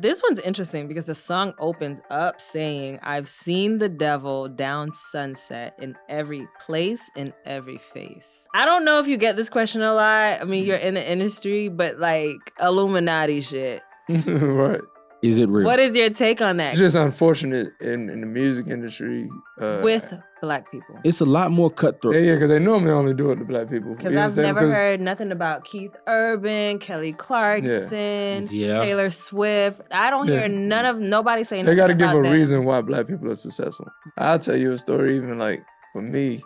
This one's interesting because the song opens up saying, I've seen the devil down sunset in every place, in every face. I don't know if you get this question a lot. I mean, you're in the industry, but like Illuminati shit. Right. Is it real? What is your take on that? It's just unfortunate in the music industry. With black people. It's a lot more cutthroat. Yeah, because they normally only do it to black people. Because I've never heard nothing about Keith Urban, Kelly Clarkson, Taylor Swift. I don't hear nobody saying they nothing about They got to give a them. reason why black people are successful. I'll tell you a story, even like for me.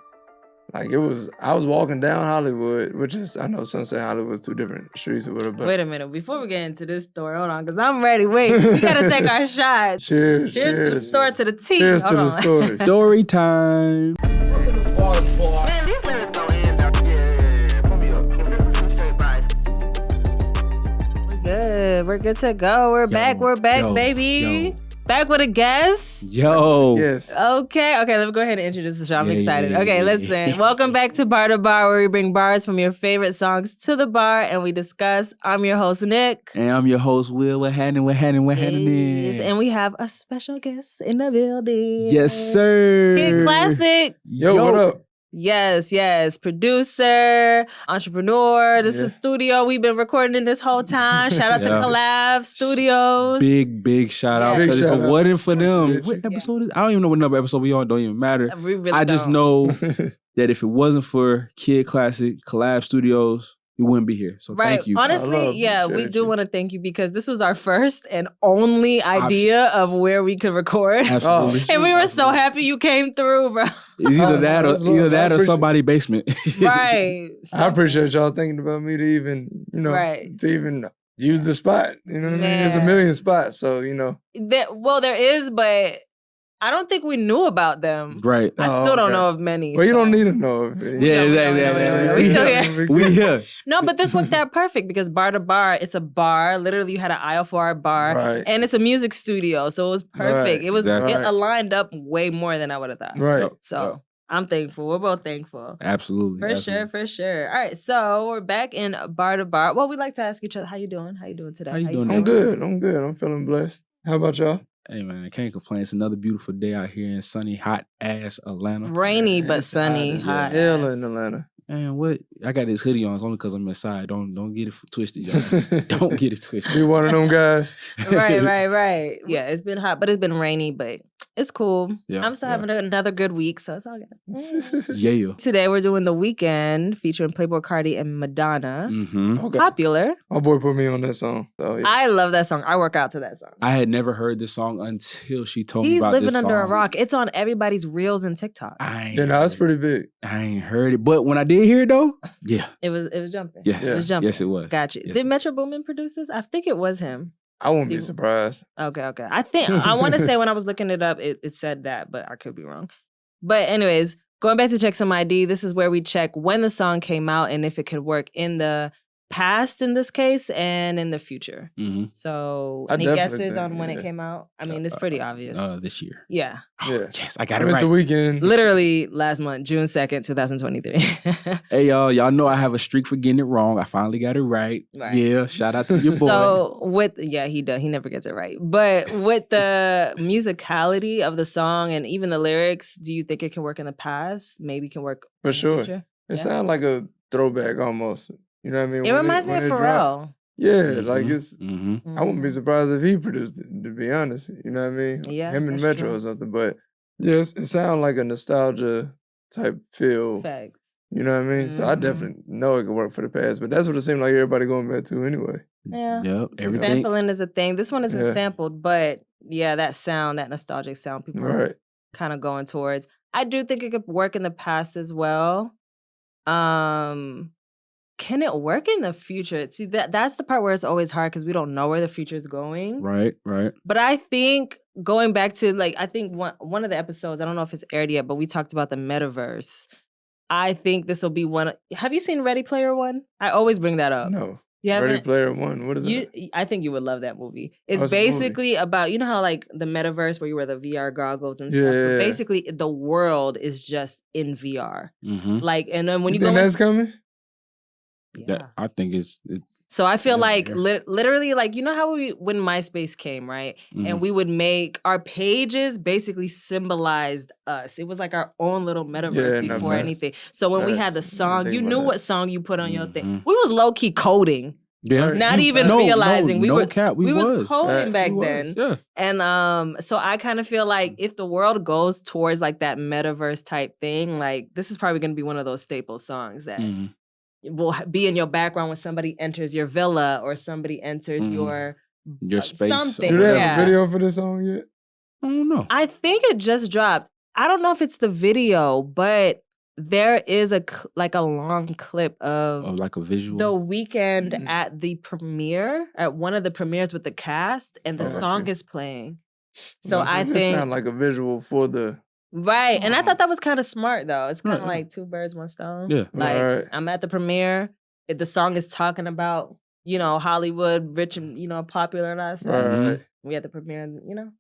Like I was walking down Hollywood, which is, I know Sunset Hollywood's two different streets or whatever. But wait a minute, before we get into this story, hold on, because I'm ready. Wait, we gotta take our shots. Cheers to the story, to the tea. Cheers hold to on. the story. Story time. Man, these limits go in now. Yeah. Put me up. This is some straight vibes. We're good to go. We're back, baby. Back with a guest. Yes. Okay, let me go ahead and introduce the show. I'm excited. Listen. Welcome back to Bar to Bar, where we bring bars from your favorite songs to the bar and we discuss. I'm your host, Nick. And I'm your host, Will. What happening? Yes, and we have a special guest in the building. Yes, sir. KidClassic. Yo, what up? Yes. Producer, entrepreneur. This is studio. We've been recording this whole time. Shout out to Collab Studios. Big shout out. Because if it wasn't for them, what episode is? I don't even know what number episode we on. Don't even matter. We really I just know that if it wasn't for KidClassic, Collab Studios, we wouldn't be here. So thank you. Honestly, we do want to thank you because this was our first and only idea of where we could record. Absolutely. And we were so happy you came through, bro. It's either that or somebody's basement. Right. I appreciate y'all thinking about me to even, to even use the spot. You know what I mean? There's a million spots, so, There is, but I don't think we knew about them. Right. I still don't know of many. Well, you don't need to know of it. Yeah, exactly. We still here. We here. No, but this worked out perfect because Bar to Bar, it's a bar. Literally, you had an aisle for our bar. Right. And it's a music studio, so it was perfect. It aligned up way more than I would have thought. Right. So I'm thankful. We're both thankful. Absolutely. For sure. All right, so we're back in Bar to Bar. Well, we like to ask each other, how you doing? How you doing today? How you doing? I'm good. I'm feeling blessed. How about y'all? Hey, man, I can't complain. It's another beautiful day out here in sunny, hot-ass Atlanta. Rainy, but sunny, hot. Hell in Atlanta. Man, what? I got this hoodie on. It's only because I'm inside. Don't get it twisted, y'all. Don't get it twisted. Be one of them guys. Right. Yeah, it's been hot, but it's been rainy, but it's cool. Yeah, I'm still having another good week, so it's all good. Yeah. Today, we're doing The Weeknd featuring Playboi Carti and Madonna. Mm-hmm. Okay. Popular. My boy put me on that song. So, yeah. I love that song. I work out to that song. I had never heard this song until she told me He's about this song. living under a rock. It's on everybody's reels and TikTok. That's pretty big. I ain't heard it, but when I did hear it though, it was jumping. Yes, it was jumping. Yes, it was. Got you. Yes. Did Metro Boomin produce this? I think it was him. I wouldn't be surprised. Okay. I want to say when I was looking it up, it said that, but I could be wrong. But anyways, going back to Check Some ID, this is where we check when the song came out and if it could work in the past in this case and in the future. Mm-hmm. So any guesses on when it came out? I mean, it's pretty obvious. This year. Yeah. Oh, yes, I got it right. It's The Weeknd. Literally last month, June 2nd, 2023. Hey, y'all know I have a streak for getting it wrong. I finally got it right. Yeah, shout out to your boy. So he does. He never gets it right. But with the musicality of the song and even the lyrics, do you think it can work in the past? Maybe can work for in sure. The future? It sounds like a throwback almost. You know what I mean? It reminds me of Pharrell. Yeah, like it's. I wouldn't be surprised if he produced it, to be honest. You know what I mean? Yeah, him and Metro or something. But yes, it sounds like a nostalgia type feel. Facts. You know what I mean? So I definitely know it could work for the past. But that's what it seemed like everybody going back to anyway. Yeah. Yep. Everything. Sampling is a thing. This one isn't sampled, but that sound, that nostalgic sound, people are kind of going towards. I do think it could work in the past as well. Can it work in the future? See, that's the part where it's always hard because we don't know where the future is going. Right. But I think going back to I think one of the episodes, I don't know if it's aired yet, but we talked about the metaverse. I think this will be one. Have you seen Ready Player One? I always bring that up. No. You haven't? Ready Player One. What is it? I think you would love that movie. It's basically about, you know how like the metaverse where you wear the VR goggles and stuff? But basically the world is just in VR. Mm-hmm. And then when you go that's coming? That I think it's. So I feel Yeah, like yeah. literally, like, you know how when MySpace came, right? And we would make our pages basically symbolized us. It was like our own little metaverse Yeah, no, before facts. anything. So when we had the Facts. I song, think you about knew that. what song you put on your thing. Mhm. We was low key coding, Yeah, not even no, realizing we no were cap. We was coding Facts. back We then. was, yeah. And so I kind of feel like if the world goes towards like that metaverse type thing, like this is probably going to be one of those staple songs that Mhm. will be in your background when somebody enters your villa or somebody enters your space. something. Do they have Yeah. a video for this song yet? I don't know. I think it just dropped. I don't know if it's the video, but there is a long clip of Like a visual. The Weeknd at the premiere, at one of the premieres with the cast, and the Oh, song gotcha. is playing. So Must I have think sound like a visual for the. right, and I song. thought that was kind of smart though. It's kind of Right. like two birds, one stone. Yeah. Like Right. I'm at the premiere. If the song is talking about Hollywood, rich and popular and all that stuff. Right. We at the premiere,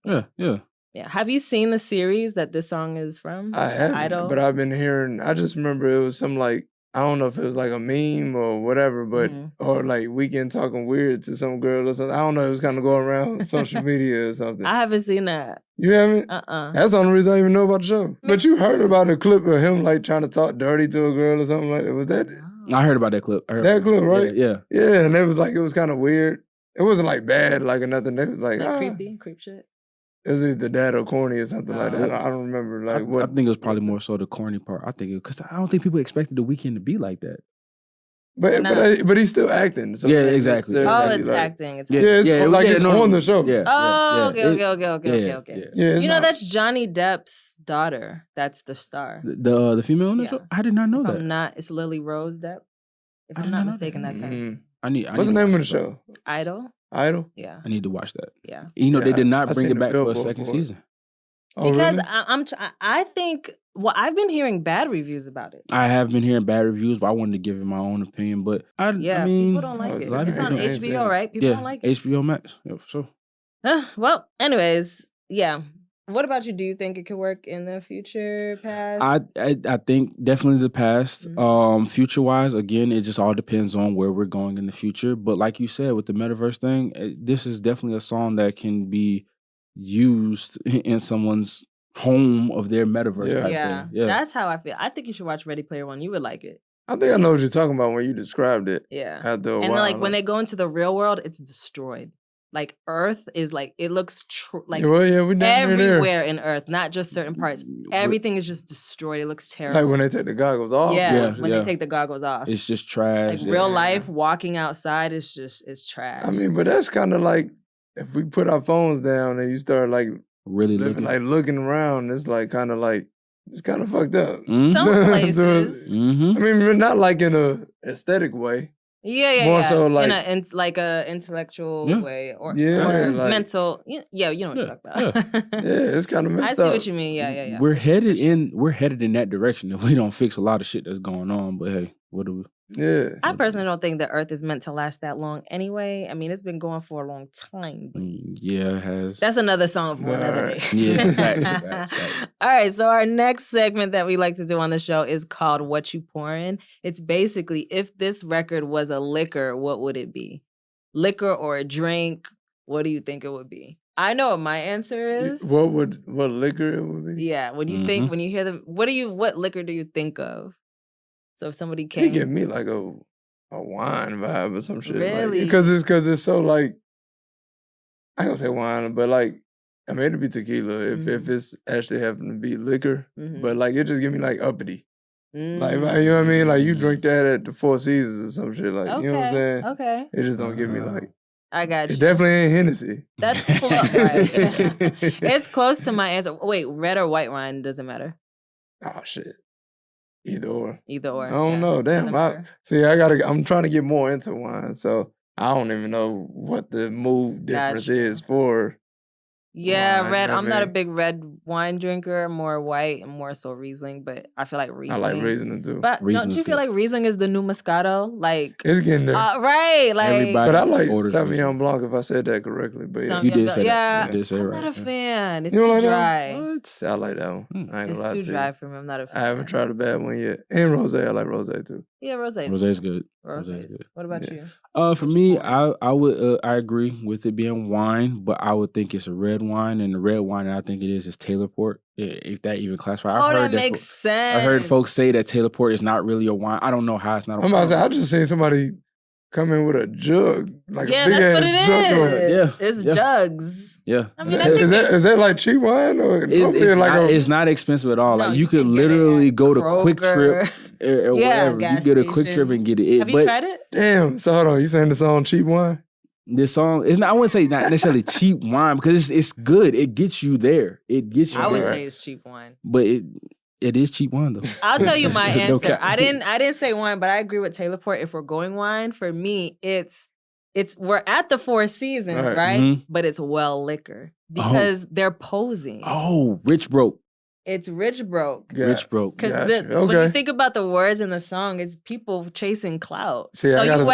Yeah, yeah. Yeah. Have you seen the series that this song is from? I haven't, Idol? but I've been hearing. I just remember it was some like I don't know if it was like a meme or whatever, but or like Weeknd talking weird to some girl or something. I don't know. It was kind of going around social media or something. I haven't seen that. You haven't? Uh-uh. That's the only reason I even know about the show. But you heard about a clip of him like trying to talk dirty to a girl or something like that. Was that I heard about that clip. that clip, right? Yeah. Yeah, and it was kind of weird. It wasn't like bad, like or nothing. It was like Creep shit. It was either that or corny or something like that. I don't remember like what. I think it was probably more so the corny part. I think because I don't think people expected The Weeknd to be like that. But he's still acting. So Yeah, exactly. Oh, it's acting. It's Yeah, acting. it's like it's on the show. Yeah. Oh, yeah. okay. Yeah, it's not- that's Johnny Depp's daughter. That's the star. The female in the Yeah. show? I did not know If that. I'm not, it's Lily Rose Depp. If I I'm did not not know mistaken, that. that's her. I need What's to the name watch of the that. show? Idol. Idol. Yeah. I need to watch that. Yeah. You know, they did not I bring seen it the back for a billboard second for it. season. Oh, Because really? I think I've been hearing bad reviews about it. I have been hearing bad reviews, but I wanted to give it my own opinion. But I mean, people don't like it. a lot of It's on people ain't seen HBO, it. right? People yeah, don't like it. HBO Max. Yeah, for sure. Well, anyways, yeah. What about you? Do you think it could work in the future, past? I think definitely the past. Mm-hmm. Future wise, again, it just all depends on where we're going in the future. But like you said, with the metaverse thing, this is definitely a song that can be used in someone's home of their metaverse type thing. Yeah, That's how I feel. I think you should watch Ready Player One. You would like it. I think I know what you're talking about when you described it. Yeah. After a And then, while, like when they go into the real world, it's destroyed. Like Earth is like it looks like we down there. everywhere in Earth, not just certain parts. Everything is just destroyed. It looks terrible. Like when they take the goggles off. when they take the goggles off. It's just trash. Like real life, walking outside is it's trash. I mean, but that's kind of like if we put our phones down and you start like really looking around, it's like kind of like it's kind of fucked up. Mm-hmm. Some places. Mm-hmm. I mean, not like in a aesthetic way. More so like in a intellectual way or like, mental. Yeah, you know what you're talking about. Yeah, it's kind of messed I up. see what you mean. Yeah. We're headed in that direction if we don't fix a lot of shit that's going on. But hey, what do we? Yeah. I personally don't think the Earth is meant to last that long anyway. I mean, it's been going for a long time. Yeah, it has. That's another song for another day. Yeah, facts. All right, so our next segment that we like to do on the show is called What You Pourin'. It's basically, if this record was a liquor, what would it be? Liquor or a drink? What do you think it would be? I know what my answer is. What liquor it would be? Yeah, when you think, when you hear them, what liquor do you think of? So if somebody came, It give me like a wine vibe or some shit. Really? Because it's so like I ain't gonna say wine, but like I mean it'd be tequila if it's actually having to be liquor. But like it just give me like uppity. Like you know what I mean? Like you drink that at the Four Seasons or some shit. Like you know what I'm saying? Okay. It just don't give me like I got you. It definitely ain't Hennessy. That's close. Right. It's close to my answer. Wait, red or white wine doesn't matter. Oh shit. Either or. I don't know. Damn. I'm trying to get more into wine, so I don't even know what the move difference is for. Yeah, wine, red. I I'm not a mean. big red wine drinker. I'm more white and more so Riesling, but I feel like Riesling. I like Riesling too. But don't you feel like Riesling is the new Moscato? Like it's getting there. Right. Like Everybody but I like orders Sauvignon Blanc if I said that correctly. But yeah. You did say yeah, that. You did say it I'm right. not a fan. It's You don't too like that dry. one? What? I like that one. I ain't It's gonna lie too to dry you. for me. I'm not a fan. I haven't tried a bad one yet. And rosé, I like rosé too. Yeah, rosé's Rosé's good. Rosé's Rosé's good. What about you? For me, I would I agree with it being wine, but I would think it's a red wine, and the red wine that I think it is Taylor Port, if that even classifies. Oh, that makes sense. I heard folks say that Taylor Port is not really a wine. I don't know how it's not a wine. I'm about to say, I just seen somebody come in with a jug, like Yeah, a big that's what ass it jug. is. Yeah, It's yeah. jugs. Yeah. I mean, I think Is that like cheap wine or It's not expensive at all. No, like you you could can get it literally at go to Quick Trip Kroger. or Yeah, whatever. You gas get a Quick Trip stations. and get it. Have you tried it? Damn. So hold on, you saying the song cheap wine? This song is not. I wouldn't say not necessarily cheap wine because it's good. It gets you there. It gets you. I would there. say it's cheap wine. But it is cheap wine though. I'll tell you my No answer. cap. I didn't say wine, but I agree with Taylor Port. If we're going wine, for me, it's we're at the Four Seasons, Right. right? Mhm. But it's well liquor because they're posing. Oh, rich broke. It's rich broke. Yeah. Rich broke. Because Gotcha. when you Okay. think about the words in the song, it's people chasing clout. See, I gotta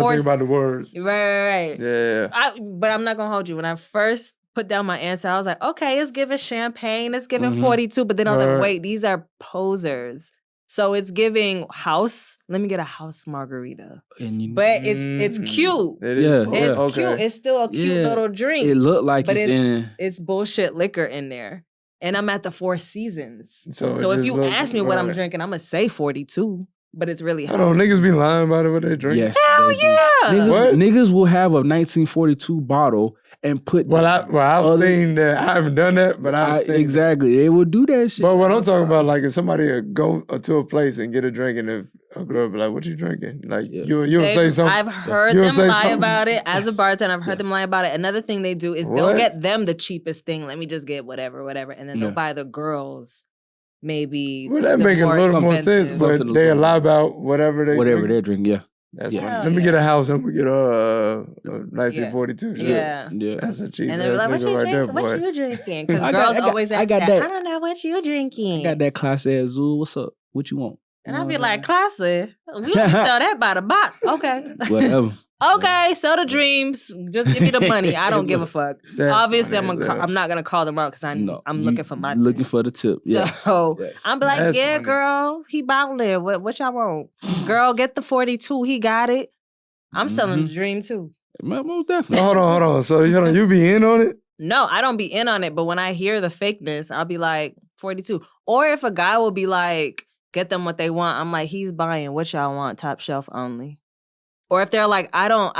Four think about the words. Right. Yeah. But I'm not gonna hold you. When I first put down my answer, I was like, okay, it's giving champagne, it's giving Mhm. 42. But then I was like, Right. wait, these are posers. So it's giving house. Let me get a house margarita. And you, But it's cute. It is. Yeah, It's Okay. cute. It's still a cute Yeah. little drink. it looked like But it's in. it's bullshit liquor in there. And I'm at the Four Seasons. So it So if just you looks- ask me what I'm right. drinking, I'm gonna say 42. But it's really Hold on, niggas be lying about it what they drink. Yes. Hell they do. yeah. Niggas, What? niggas will have a 1942 bottle and put. Well, I've other- seen that. I haven't done that, but I've seen exactly. They will do that shit. But what I'm talking about, like, if somebody go to a place and get a drink, and if a girl be like, "What you drinking?" Like, Yeah. you'll say something. I've heard You'll them say lie something. about it. As a Yes. bartender, I've heard Yes. them lie about it. Another thing they do is What? they'll get them the cheapest thing. Let me just get whatever. And then they'll Yeah. buy the girls maybe. Well, that the make a more little more expensive. sense, but Something they a little- lie about whatever they Whatever drink. they're drinking, yeah. That's Yeah. funny. Hell Let me yeah. get a house and we get a 1942 shit. Yeah. Yeah. That's a cheap And ass they're like, what nigga you right there, drinking? What boy. you drinking? Because I girls got- always ask I got that. that. I don't know what you drinking. I got that Class A Azul. What's up? What you want? And You I'll know be what like, I'm classy. We don't sell that by the bottle. Okay. saying? Whatever. Okay, sell the dreams. Just give me the money. I don't give a fuck. That's Obviously, funny as hell. I'm not gonna call them out because No, I'm you looking for my looking tip. for the tip. Yeah. So Yes. I'm be like, That's yeah, funny. girl, he ballin'. What y'all want? Girl, get the 42. He got it. I'm selling the dream too. Most So definitely. hold on. So you be in on it? No, I don't be in on it, but when I hear the fakeness, I'll be like 42. Or if a guy will be like, get them what they want, I'm like, he's buying what y'all want, top shelf only. Or if they're like, I don't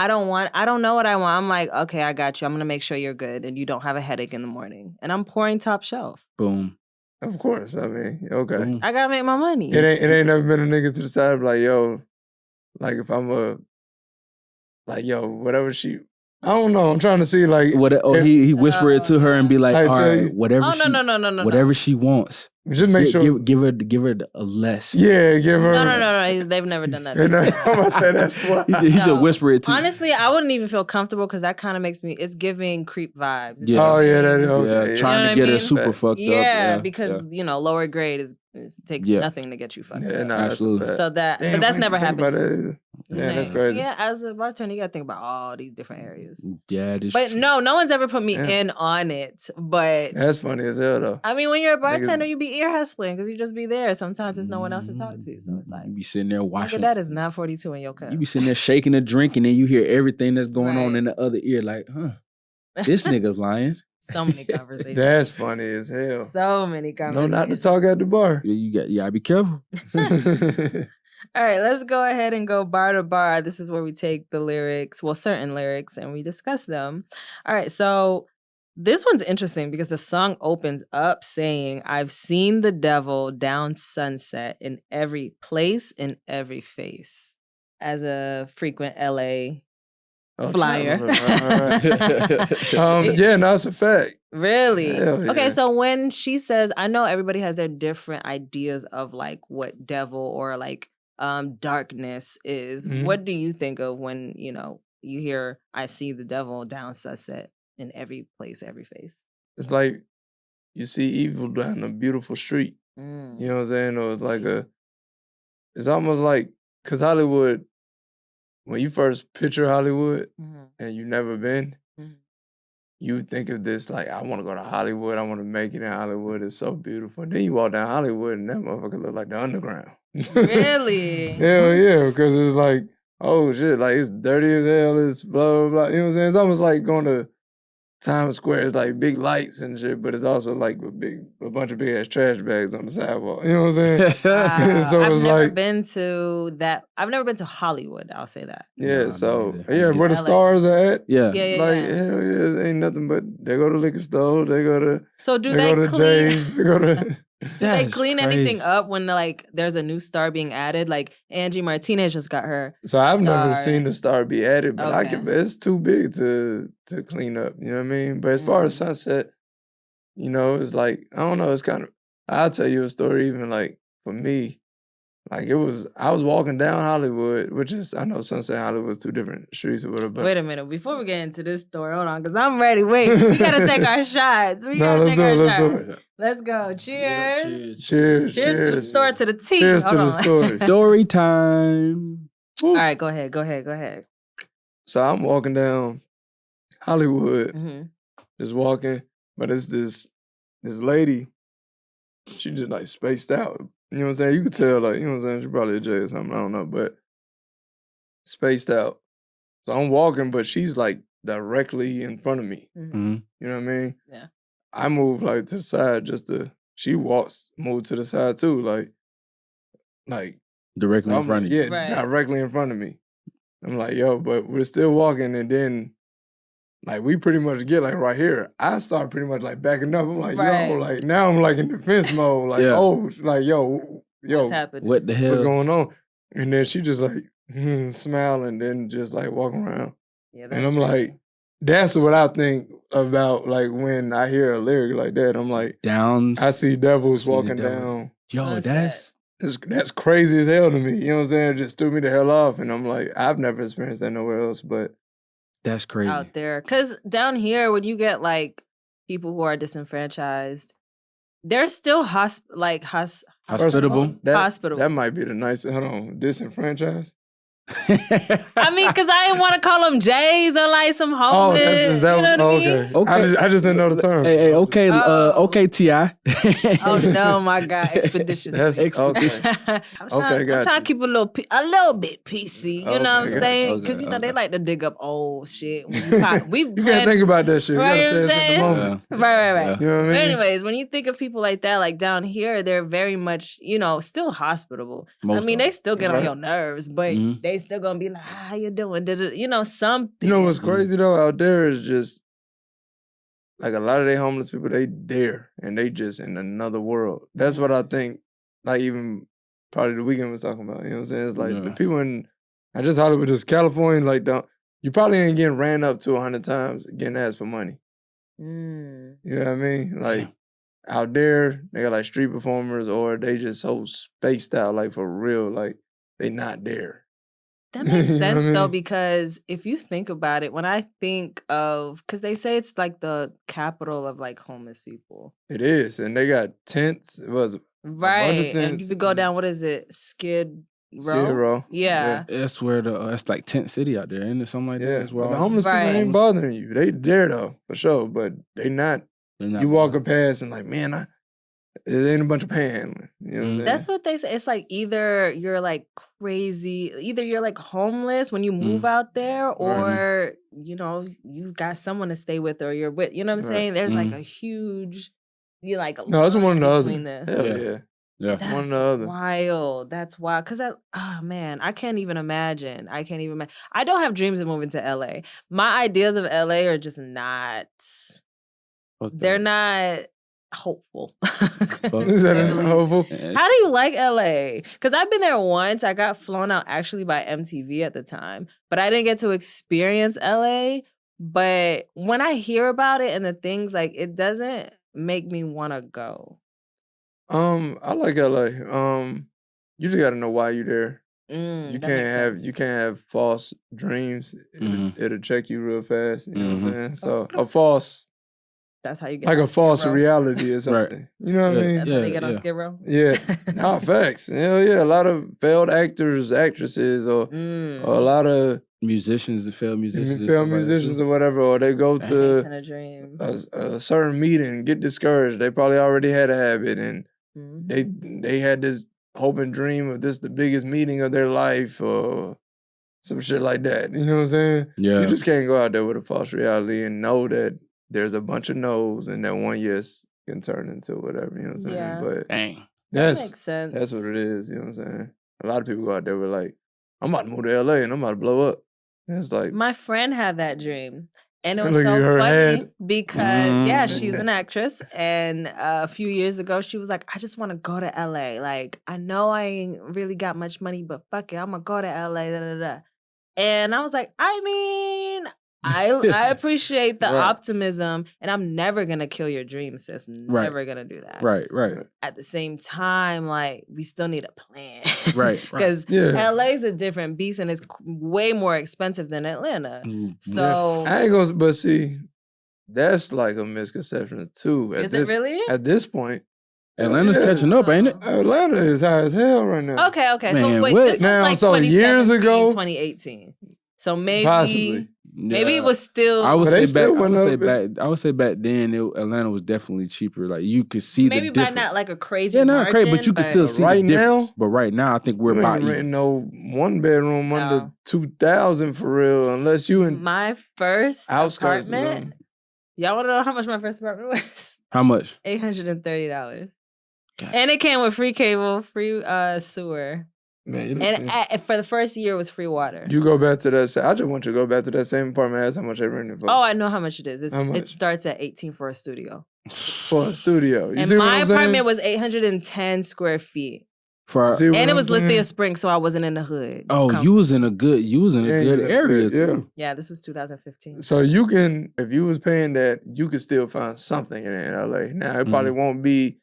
know what I want, I'm like, okay, I got you. I'm gonna make sure you're good and you don't have a headache in the morning. And I'm pouring top shelf. Boom. Of course. I mean, okay. Boom. I gotta make my money. It ain't never been a nigga to the side like, yo, like if I'm whatever she. I don't know. I'm trying to see like. He whisper it to her and be like, I all tell right, you- whatever. Oh, she, no. Whatever she wants. Just make sure. Give her a less. Yeah, give her. No. They've never done that. And I'm gonna say that's why. He No. just whisper it to you. Honestly, I wouldn't even feel comfortable because that kind of makes me. It's giving creep vibes. It's Yeah. Oh yeah, giving- that is Yeah, okay. trying You know to what get I her mean? super fucked up. Yeah, Yeah, because lower grade takes Yeah. nothing to get you fucked Yeah, up. nah, Absolutely. That's a So fact. Damn, but that's I never didn't think happened. about to that me. either. Yeah, that's crazy. Yeah, as a bartender, you gotta think about all these different areas. Yeah, it is But true. no one's ever put me Yeah. in on it. But That's funny as hell though. I mean, when you're a bartender, Niggas- you be ear hustling because you just be there. Sometimes there's no one else to talk to, so it's like, You be sitting there look watching. at that is not 42 in your cup. You be sitting there shaking the drink, and then you hear everything that's going on Right. in the other ear. Like, this nigga's lying. So many conversations. That's funny as hell. So many No, conversations. not to talk at the bar. You gotta be careful. All right, let's go ahead and go bar to bar. This is where we take the lyrics, well, certain lyrics, and we discuss them. All right, so this one's interesting because the song opens up saying, I've seen the devil down sunset in every place, in every face. As a frequent LA flyer. Yeah, no, it's a fact. Really? Hell yeah. Okay, so when she says, I know everybody has their different ideas of like what devil or like darkness is. Mhm. What do you think of when, you hear I see the devil down sunset in every place, every face? It's like you see evil down a beautiful street. Mm. You know what I'm saying? Or it's like it's almost like, because Hollywood, when you first picture Hollywood Mhm. and you've never been, Mhm. you think of this like, I want to go to Hollywood. I want to make it in Hollywood. It's so beautiful. Then you walk down Hollywood and that motherfucker look like the underground. Really? Hell yeah, because it's like, oh shit, like it's dirty as hell. It's blah, blah, blah. You know what I'm saying? It's almost like going to Times Square. It's like big lights and shit, but it's also like a bunch of big ass trash bags on the sidewalk. You know what I'm saying? So I've it's never like, been to that. I've never been to Hollywood. I'll say that. yeah, Nah, so, me yeah, It's where the LA. stars are at. Yeah. Yeah, yeah, Like, yeah. hell yeah, it ain't nothing but they go to liquor store, they go to So do they they go to clean? Jay's, they go to Do they That's clean crazy. anything up when like there's a new star being added? Like Angie Martinez just got her. So I've never Star. seen the star be added, but I Okay. could. It's too big to clean up. You know what I mean? But as far as Sunset, you know, it's like I don't know. It's kind of. I'll tell you a story. Even like for me, like I was walking down Hollywood, which is I know Sunset and Hollywood's two different streets or whatever. But Wait a minute, before we get into this story, hold on, because I'm ready. Wait, we gotta take our shots. We No, gotta let's take do our it. Let's shots. do it. Let's go. Cheers. Cheers. Cheers to the store to the tea. Cheers Hold to the on. story. Story time. All right, go ahead. So I'm walking down Hollywood, hmm just walking, but it's this lady. She just like spaced out. You know what I'm saying? You could tell, like, you know what I'm saying? She probably a J or something. I don't know, but spaced out. So I'm walking, but she's like directly in front of me. Mhm. You know what I mean? Yeah. I move like to the side she moved to the side too, like Directly so in front of you. yeah, Right. directly in front of me. I'm like, yo, but we're still walking, and then like we pretty much get like right here. I start pretty much like backing up. I'm like, Right. yo, like now I'm like in defense mode, like Yeah. oh, like yo, What's happening? What the hell? what's going on? And then she just like smiling, then just like walking around, Yeah, and I'm like, that's what I think about like when I hear a lyric like that. I'm like, Down. I see devils See the walking devil. down. Yo, Sunset. that's Crazy as hell to me. You know what I'm saying? It just threw me the hell off. And I'm like, I've never experienced that nowhere else. But crazy. out there. Because down here, when you get like people who are disenfranchised, they're still Hospitable. hospitable. That might be the nice. Hold on, disenfranchised. I mean, because I didn't want to call them Jays or like some homeless. is that you know what I mean? okay? Okay. I just didn't know the term. Hey, okay, Oh. okay, T.I. Oh no, my God, expeditious. That's Expedition. okay. I'm Okay, trying got to you. keep a little bit PC. You know what I'm Okay, saying? okay, Because you know they okay. like to dig up old shit. When you pop, we You can't think about that shit. You Right, gotta you know what say I'm it's in the saying? moment. Right. You know what I mean? But anyways, when you think of people like that, like down here, they're very much, still hospitable. Most I mean, of they still get on Right. your nerves, but Mhm. they still gonna be like, "How you doing?" Something. You know what's crazy though? Out there is just like a lot of they homeless people. They there and they just in another world. That's what I think. Like even probably the Weeknd was talking about. You know what I'm saying? It's like the Yeah. people in I just Hollywood, just California. Like you probably ain't getting ran up to 100 times getting asked for money. Mm. You know what I mean? Like out there, they got like street performers or they just so spaced out, like for real, like they not there. That makes You know sense what I though, mean? because if you think about it, when I think of, because they say it's like the capital of like homeless people, It is, and they got tents. It was right? And tents. if you go down, what is it, Skid Row? Skid Row. Yeah. That's where that's like Tent City out there, isn't it? Something like that Yeah, as well. but the homeless Right. people ain't bothering you. They there though, for sure, but they not. They're not You walk bothered. past and like, man, it ain't a bunch of panhandling. You know what I'm saying? That's what they say. It's like either you're like crazy, either you're like homeless when you move out there, or you got someone to stay with, or you're with. You know what I'm Right. saying? There's like a huge, No, it's one or the between other. the. Hell Yeah. yeah. Yeah. That's one or the other. wild. That's wild. Cause oh man, I can't even imagine. I don't have dreams of moving to LA. My ideas of LA are just not. They're not hopeful. Is that hopeful? How do you like LA? Because I've been there once. I got flown out actually by MTV at the time, but I didn't get to experience LA. But when I hear about it and the things, like, it doesn't make me want to go. I like LA. You just gotta know why you're there. You That makes sense. can't have false dreams. It'll check you real fast. You know what I'm saying? So Oh. a false, That's how you get like on a false Skid Row. reality or something. You know what I mean? That's how they get on Skid Row. Yeah, nah, facts. Hell yeah, a lot of failed actors, actresses, or a lot of musicians and failed musicians. Failed musicians or whatever, or they go Chasing to a dream. a certain meeting, get discouraged. They probably already had a habit, and they had this hope and dream of this the biggest meeting of their life, or some shit like that. You know what I'm saying? Yeah. You just can't go out there with a false reality and know that there's a bunch of no's and that one yes can turn into whatever. You know what I'm saying? Yeah. But Dang. That makes sense. That's what it is. You know what I'm saying? A lot of people go out there with like, I'm about to move to LA and I'm about to blow up. And it's like, my friend had that dream. And it was Look at so her funny head. because, she's an actress. And a few years ago, she was like, I just want to go to LA. Like, I know I ain't really got much money, but fuck it, I'm going to go to LA. Da, da, da. And I was like, I mean, I appreciate the optimism, and I'm never going to kill your dream, sis. Never going to do that. Right. At the same time, like, we still need a plan. Right. Because LA's a different beast, and it's way more expensive than Atlanta. So I ain't gonna, but see, that's like a misconception too. Is it really? At this point, Atlanta's catching up, ain't it? Atlanta is high as hell right now. Okay. Man, So wait, what? this was Now, like so years 2017, ago? 2018. So maybe Possibly. maybe it was still I would But they say back. still I went would say up. back. I would say back then, Atlanta was definitely cheaper. Like you could see maybe the by difference. not like a crazy not margin, crazy, but you can still see right the difference. now? But right now, I think we're You about ain't even. renting no one bedroom under No. 2,000 for real, unless you in my first outskirts or apartment. something. Y'all want to know how much my first apartment was? How much? $830, and it came with free cable, free sewer, Man, you and for the first year it was free water. you go back to that. I just want you to go back to that same apartment. Ask how much they rented for. Oh, I know how much it is. How much? It starts at $18 for a studio, For a studio. You and see what my I'm saying? apartment was 810 square feet, For See what and it I'm was saying? Lithia Springs, so I wasn't in the hood. you was in a good Yeah, good area yeah. too. Yeah, this was 2015. So you can, if you was paying that, you could still find something in LA. Now it probably won't be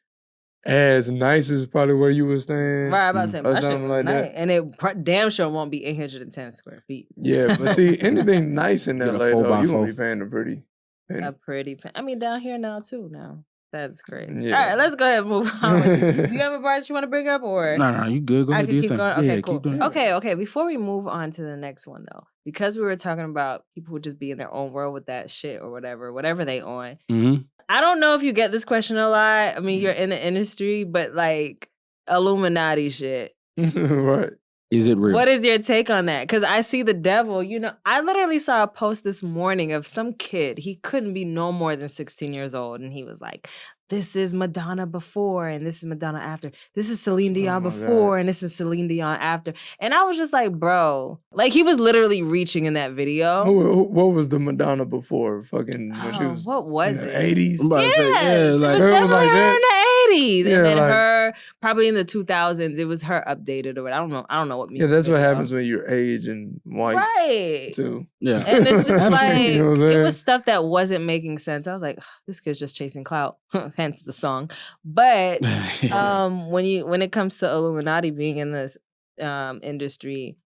as nice as probably where you was staying. Right, I'm about to say Or my shit something was like nice, that. and it damn sure won't be 810 square feet. Yeah, but see, anything nice in Get a LA though, 4x4. you gonna be paying a pretty penny. A pretty. I mean, down here now too. Now that's great. Yeah. All right, let's go ahead and move on. Do you have a part that you want to bring up, or No, you good. Go I ahead, could do your keep thing. going? Okay, Yeah, cool. keep doing it. Okay. Before we move on to the next one, though, because we were talking about people who just be in their own world with that shit or whatever they on. Mm-hmm. I don't know if you get this question a lot. I mean, you're in the industry, but like Illuminati shit. Right. Is it real? What is your take on that? Because I see the devil. I literally saw a post this morning of some kid. He couldn't be no more than 16 years old. And he was like, this is Madonna before and this is Madonna after. This is Celine Dion my before and this is Celine Dion after. And I was just like, bro. Like, he was literally reaching in that video. What was the Madonna before? Fucking when she was what was in it? the 80s? I'm about to say, Yes, yeah, it like was It was definitely like her that? in the 80s. Yeah, And then like- her, probably in the 2000s, it was her updated or what. I don't know what Yeah, music that's what video. happens when you're age and white Right. too. Yeah. And it's just like, You know what I'm it saying? was stuff that wasn't making sense. I was like, this kid's just chasing clout, hence the song. But when it comes to Illuminati being in this industry,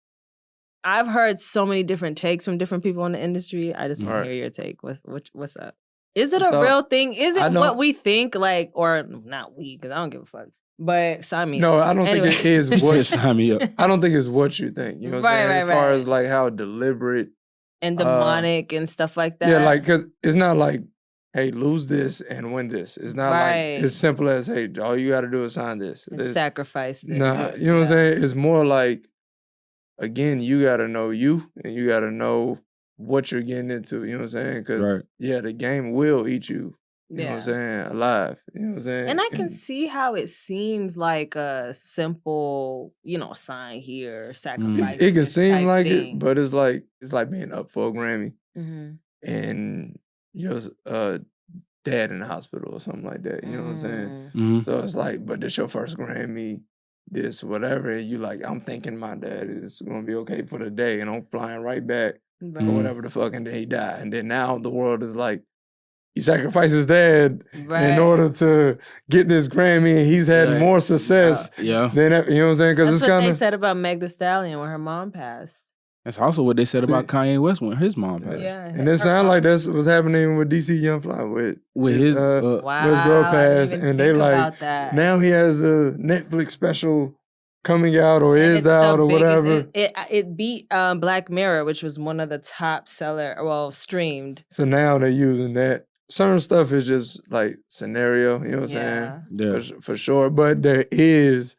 I've heard so many different takes from different people in the industry. I just want Right. to hear your take. What's up? Is it a So, real thing? Is I it don't- what we think? Like, or not we, because I don't give a fuck. But so, I mean, No, I don't anyway. think it is Just what sign me up. I don't think it's what you think. You know what I'm saying? Right, As far right. as like how deliberate. and demonic and stuff like that. Yeah, like because it's not like, hey, lose this and win this. It's not Right. like as simple as, hey, all you got to do is sign this. And It's- sacrifice this. Nah, you know what I'm saying? It's more like, again, you got to know you and you got to know what you're getting into. You know what I'm saying? Because, Right. yeah, the game will eat you. You know what I'm saying? Alive. You know what I'm saying? And I can see how it seems like a simple, sign here, sacrifice. it can seem type like thing. it, but it's like being up for a Grammy Mhm. and your dad in the hospital or something like that. You know what I'm saying? Mm. Mhm. So it's like, but this your first Grammy, this whatever, and you like, I'm thinking my dad is gonna be okay for the day, and I'm flying right back Right. or whatever the fuck, and then he died, and then now the world is like, he sacrificed his dad Right. in order to get this Grammy, and he's had Right. more success Yeah. than that, you know what I'm saying? Because That's it's what kind they of said about Meg Thee Stallion when her mom passed. That's also what they said See- about Kanye West when his mom passed. Yeah. and it sounds like that's what's happening with DC Young Fly with His Wow. West Grove I didn't passed, even and they think like about that. now he has a Netflix special coming out or And is it's the out or biggest- whatever. It beat Black Mirror, which was one of the top streamed. So now they're using that. Certain stuff is just like scenario, you know what I'm saying? Yeah. For sure. But there is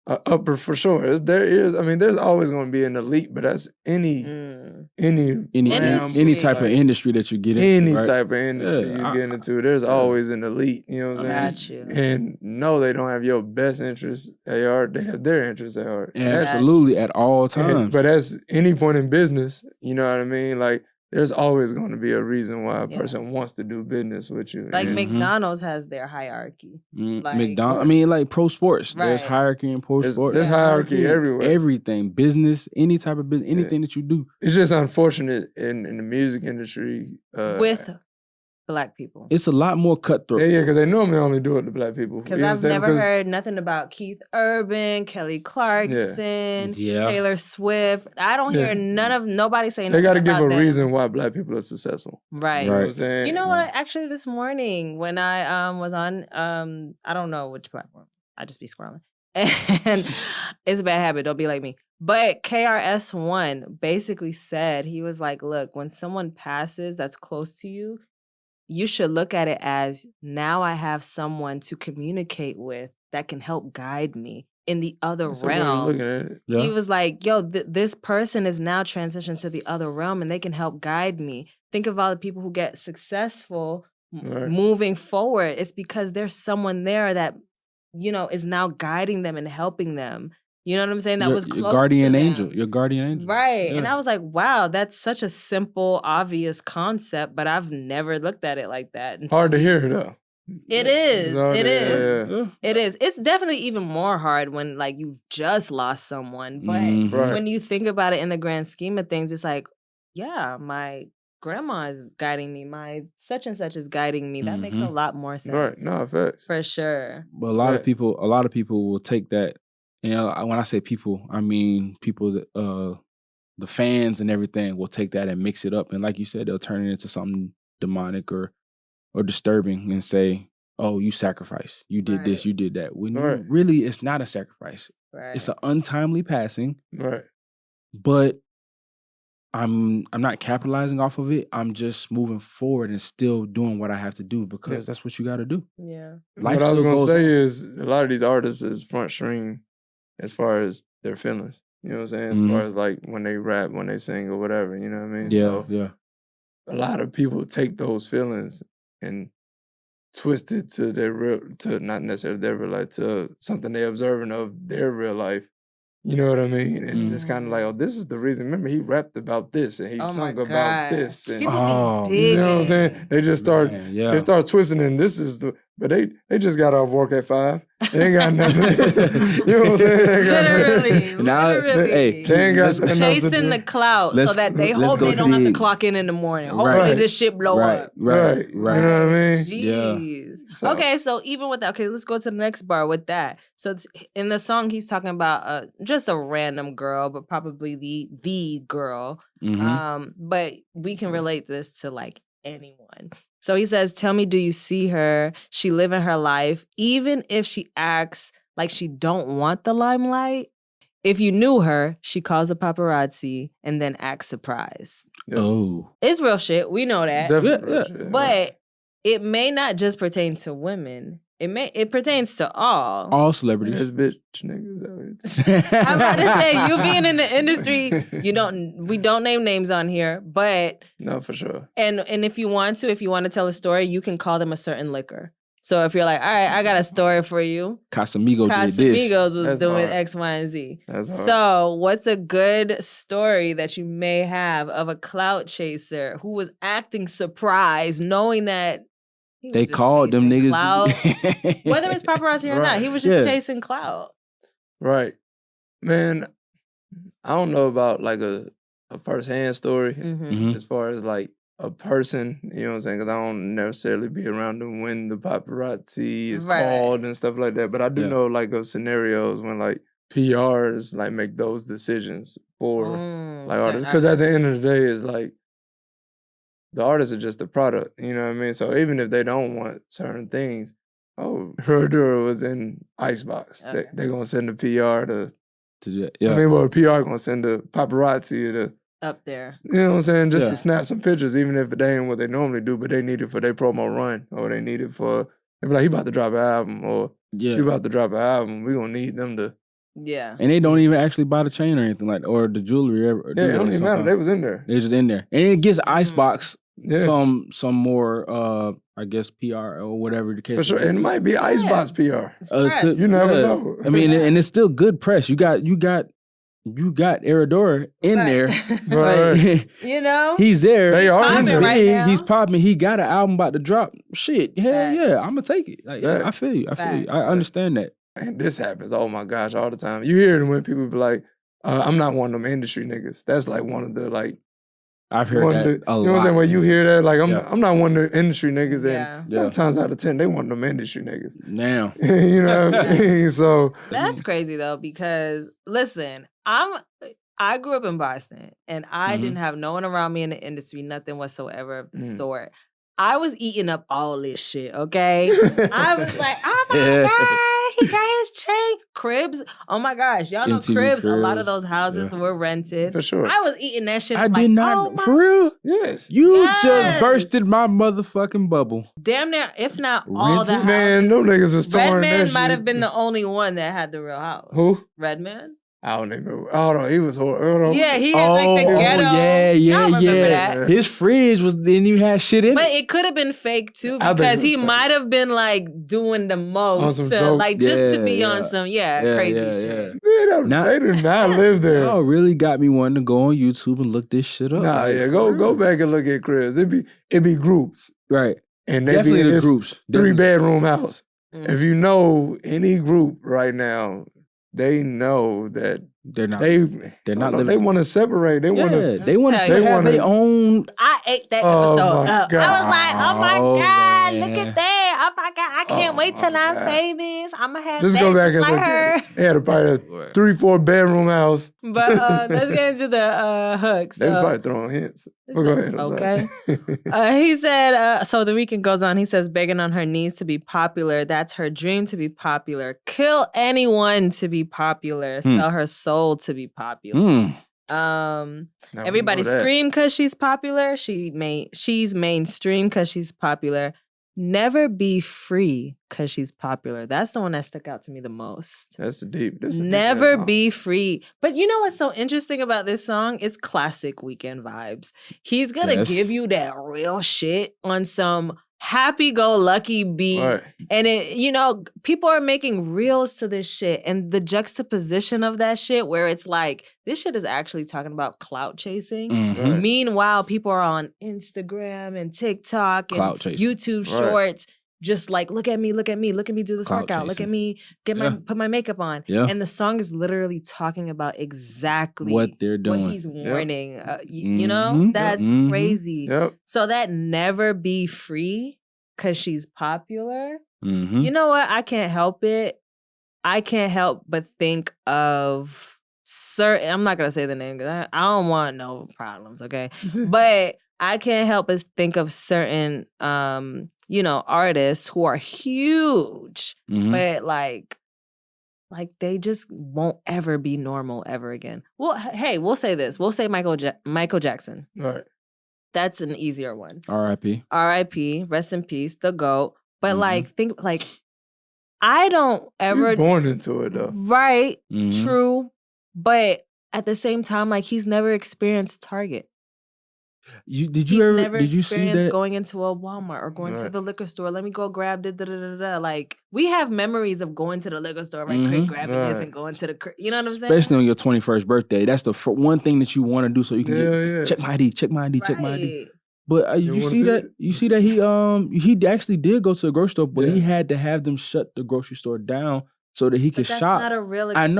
a upper for sure. There is, I mean, there's always going to be an elite, but that's any realm, Any type of industry that you get into. any right? type of industry you get into, there's always an elite, you know what I'm saying? Got you. And no, they don't have your best interests at heart. They have their interests at heart. Absolutely, at all times. But that's any point in business, you know what I mean? Like, there's always going to be a reason why a person wants to do business with you. Like McDonald's has their hierarchy. Like, McDonald's, I mean, like pro sports. Right. There's hierarchy in pro sports. There's hierarchy everywhere. Everything. Business, any type of business, anything that you do. It's just unfortunate in the music industry. With Black people. It's a lot more cutthroat. Yeah, because they normally only do it to Black people. Because I've never heard nothing about Keith Urban, Kelly Clarkson, Taylor Swift. I don't hear nobody saying they nothing got to give a them. reason why Black people are successful. Right. You know what I'm saying? You know what? Actually, this morning when I was on, I don't know which platform. I just be scrolling. And it's a bad habit. Don't be like me. But KRS-One basically said, he was like, look, when someone passes that's close to you, you should look at it as, now I have someone to communicate with that can help guide me in the other realm. Looking at it. Yeah. He was like, yo, this person is now transitioned to the other realm and they can help guide me. Think of all the people who get successful moving forward. It's because there's someone there that, you know, is now guiding them and helping them. You know what I'm saying? That was close your guardian to angel. them. Your guardian angel. Right. Yeah. And I was like, wow, that's such a simple, obvious concept, but I've never looked at it like that. Hard to hear, though. It is. It is. Yeah. It is. It's definitely even more hard when, like, you've just lost someone. But when you think about it in the grand scheme of things, it's like, yeah, my grandma is guiding me. My such and such is guiding me. That makes a lot more sense. Right. No, facts. For sure. But a lot of people will take that. You know, when I say people, I mean people that the fans and everything will take that and mix it up, and like you said, they'll turn it into something demonic or disturbing and say, "Oh, you sacrificed. You did this. You did that." When really, it's not a sacrifice. Right. It's an untimely passing. Right. But I'm not capitalizing off of it. I'm just moving forward and still doing what I have to do because that's what you got to do. Yeah. What I was gonna say is a lot of these artists is front string as far as their feelings. You know what I'm saying? As far as like when they rap, when they sing or whatever, you know what I mean? Yeah, so a lot of people take those feelings and twist it to their real, to not necessarily their real life, to something they're observing of their real life. You know what I mean? And just kind of like, oh, this is the reason. Remember, he rapped about this and he sung about this. And, you know what I'm saying? They just start, they start twisting and this is the, but they just got off work at 5. They ain't got nothing. You know what I'm saying? They ain't got Literally. They ain't got chasing the clout so that they hope they don't have to clock in the morning. Hopefully this shit blow up. Right. You know what I mean? Jeez. Yeah. Okay, so even with that, okay, let's go to the next bar with that. So in the song, he's talking about just a random girl, but probably the girl. But we can relate this to like anyone. So he says, tell me, do you see her? She living her life, even if she acts like she don't want the limelight. If you knew her, she calls the paparazzi and then acts surprised. Oh. It's real shit. We know that. Definitely. But it may not just pertain to women. It pertains to all celebrities. This bitch niggas. I'm about to say, you being in the industry, we don't name names on here, but no, for sure. And if you want to tell a story, you can call them a certain liquor. So if you're like, all right, I got a story for you. Casamigos was doing X, Y, and Z. That's hard. So what's a good story that you may have of a clout chaser who was acting surprised, knowing that they called them niggas clout, whether it's paparazzi or not, he was just chasing clout. Right. Man, I don't know about like a first-hand story as far as like a person, you know what I'm saying? Because I don't necessarily be around them when the paparazzi is called and stuff like that. But I do know like of scenarios when like PRs like make those decisions for like artists. Because at the end of the day, it's like the artists are just a product, you know what I mean? So even if they don't want certain things, oh, Herradura was in Icebox. Okay. They're gonna send the PR to do that. Yeah. I mean, well, the PR gonna send the paparazzi to Up there. you know what I'm saying, just Yeah. to snap some pictures, even if they ain't what they normally do, but they need it for their promo run, or they need it for they be like, he about to drop an album, or Yeah. she about to drop an album. We gonna need them to. Yeah. And they don't even actually buy the chain or anything like, or the jewelry. Or Yeah, it don't even matter. They was in there. They're just in there, and it gets Icebox Yeah. some more I guess PR or whatever the case. For sure, and it might be Icebox PR. It's press. You never know. I mean, and it's still good press. You got Eradora in Right. there. Right. Like, You know? he's there. They are in popping there. right now. He's popping. He got an album about to drop. Shit, hell Facts. yeah, I'm gonna take it. Like, Facts. I feel you. I Facts. understand that. And this happens, oh my gosh, all the time. You hear it when people be like, I'm not one of them industry niggas. That's like one of the like I've heard one of that the, a lot. you know what I'm saying? When you hear that, like Yeah. I'm not one of the industry niggas, Yeah. and 9 times out of 10, they one of them industry niggas. Now, You know what I mean? So That's crazy though, because listen, I grew up in Boston and I Mhm. didn't have no one around me in the industry, nothing whatsoever of the Mm. sort. I was eating up all this shit, okay? I was like, oh my God, he got his chain. Cribs. Oh my gosh. Y'all know MTV Cribs. A lot Cribs. of those houses were rented. for sure. I was eating that shit. I like, did not. oh my- For real, Yes. you Yes. just bursted my motherfucking bubble. Damn near, if not all the Rented? houses. Man, them niggas was storing that Redman shit. might have been the only one that had the real house. Who? Redman? I don't even remember. Oh no, he was horrible. Yeah, he had like the ghetto. Y'all remember that? His fridge didn't even have shit in But it. it could have been fake too, I think because it he was fake. might have been like doing the On most, some to, joke. like just to be Yeah, on yeah. some Yeah, crazy yeah, shit. They do not live there. Y'all really got me wanting to go on YouTube and look this shit up. Nah, Like, yeah, for go real. back and look at cribs. It be groups, Right. and they Definitely be in the this groups. 3-bedroom house. Mm. If you know any group right now, they know that They're not. they're not They living. want to separate. They want to. Yeah, they want to Tell still you. have They their own. I ate that Oh, episode my up. God. I was like, oh my Oh, God, look man. at that. Oh my God, I can't Oh, wait till my I'm God. famous. I'm going to have Just that go back just and like look her. at it. They had a probably 3-4 bedroom house. But let's get into the hook. They was So- probably throwing hints. Well, go ahead. I'm sorry. He said, so the Weeknd goes on, he says, begging on her knees to be popular. That's her dream, to be popular. Kill anyone to be popular. Sell her soul to be popular. Hmm. Now we Everybody know that. scream because she's popular. She's mainstream because she's popular. Never be free because she's popular. That's the one that stuck out to me the most. That's a deep. That's a deep Never ass song. be free. But you know what's so interesting about this song? It's classic Weeknd vibes. He's gonna Yes. give you that real shit on some happy-go-lucky beat. Right. And it, you know, people are making reels to this shit. And the juxtaposition of that shit, where it's like, this shit is actually talking about clout chasing. Mhm. Right. Meanwhile, people are on Instagram and TikTok and Clout chasing. YouTube Right. shorts, just like, look at me do this Clout workout. Look at chasing. me put my makeup on. Yeah. And the song is literally talking about exactly What they're doing. what he's warning. You know, Mhm. that's Mhm. crazy. Yep. So that never be free because she's popular. Mhm. You know what? I can't help it. I can't help but think of certain. I'm not gonna say the name because I don't want no problems. Okay, but I can't help but think of certain, artists who are huge, Mhm. but like they just won't ever be normal ever again. Well, hey, we'll say this. We'll say Michael Jackson. Right. That's an easier one. R.I.P. R.I.P. Rest in peace, the GOAT. But Mhm. I don't He ever was born into it though. right, Mhm. true, but at the same time, like he's never experienced Target. Did He's you ever? never Did you see experienced that? going into a Walmart or going to Right. the liquor store. Let me go grab the. Like we have memories of going to the liquor store, right? Mhm. Grabbing this Right. and going to the. You know what I'm saying? Especially on your 21st birthday. That's the one thing that you want to do so you can Yeah, yeah. check my ID, check my ID, check my ID. Right. But You you wanna see see that? it? You see that he actually did go to the grocery store, but he Yeah. had to have them shut the grocery store down so that he could But that's shop. not a real I experience.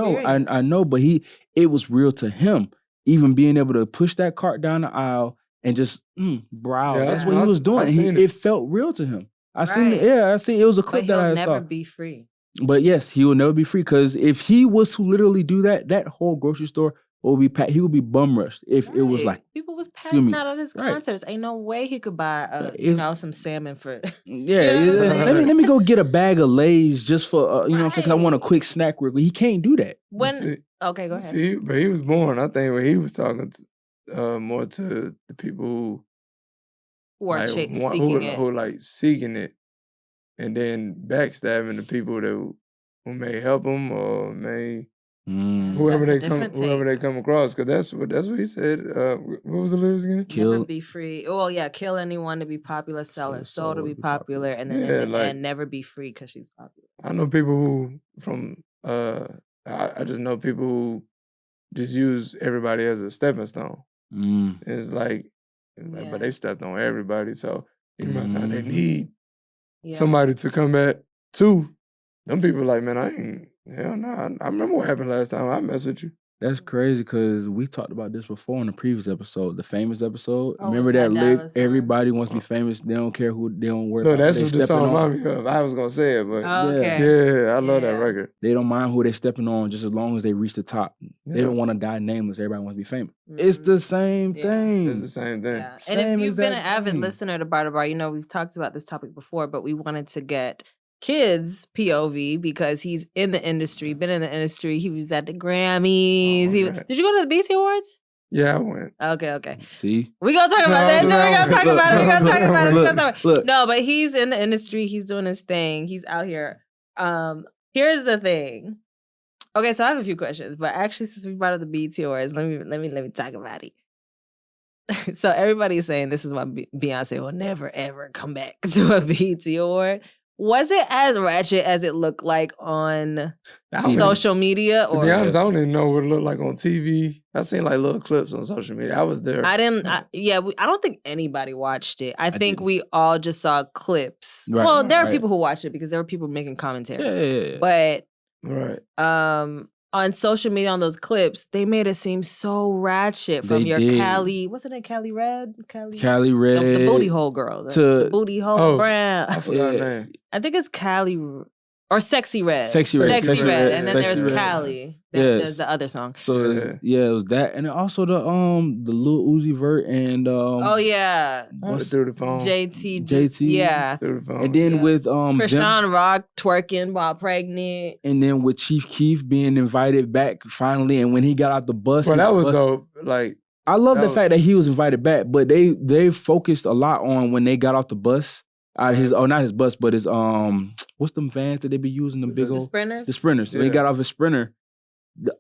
know, I know, but it was real to him. Even being able to push that cart down the aisle and just browse. Yeah, That's I- what he was doing. I And seen it it. felt real to him. I seen Right. it. Yeah, I seen it was a But clip he'll that I never saw. be free. But yes, he will never be free because if he was to literally do that, that whole grocery store or be packed. He would be bum rushed if it was like people was excuse me. passing out at his Right. concerts. Ain't no way he could buy some salmon for. yeah. You know what I'm saying? let me go get a bag of Lay's just for you know what I'm saying, because I want a quick snack real quick. He can't do that. Okay, go ahead. See, but he was born. I think when he was talking more to the people Who are like, seeking it. who like seeking it, and then backstabbing the people who may help them or may whoever they come across. Because that's what he said. What was the lyrics again? Never be free. Oh yeah, kill anyone to be popular, sell her soul to be popular, and then in the end, never be free because she's popular. I know people who from I just know people who just use everybody as a stepping stone. It's like, but they stepped on everybody, so any time they need somebody to come back to, them people like, man, I ain't, hell no. I remember what happened last time I messed with you. That's crazy because we talked about this before in the previous episode, the famous episode. Remember that lyric? Everybody wants to be famous. They don't care who they don't work. No, that's what the song reminded me of. I was gonna say it, but yeah, I love that record. They don't mind who they're stepping on, just as long as they reach the top. They don't want to die nameless. Everybody wants to be famous. It's the same thing. It's the same thing. Yeah. And if you've been an avid listener to Bar to Bar, you know we've talked about this topic before, but we wanted to get Kid's POV because he's in the industry, been in the industry. He was at the Grammys. Did you go to the BET Awards? Yeah, I went. Okay. See? We're going to talk about that. We're going to talk about it. No, but he's in the industry. He's doing his thing. He's out here. Here's the thing. Okay, so I have a few questions, but actually since we brought up the BET Awards, let me talk about it. So everybody's saying this is why Beyonce will never, ever come back to a BET Award. Was it as ratchet as it looked like on social media? To be honest, I don't even know what it looked like on TV. I seen like little clips on social media. I was there. I don't think anybody watched it. I think we all just saw clips. Right. Well, there are people who watched it because there were people making commentary. Yeah. But on social media, on those clips, they made it seem so ratchet from Cali. What's her name? Cali Red? Cali Red. The booty hole girl. The booty hole Brown. I forgot her name. I think it's Cali or Sexy Red. Sexy Red. And then there's Cali. There's the other song. So it was that, and then also the Lil Uzi Vert and through the phone. JT. Yeah. Through the phone. And then with Krishan Rock twerking while pregnant. And then with Chief Keef being invited back finally, and when he got out the bus. Well, that was dope. Like, I love the fact that he was invited back, but they focused a lot on when they got off the bus. Out of his not his bus, but his what's them vans that they be using, the big old sprinters? The sprinters. When he got off his sprinter,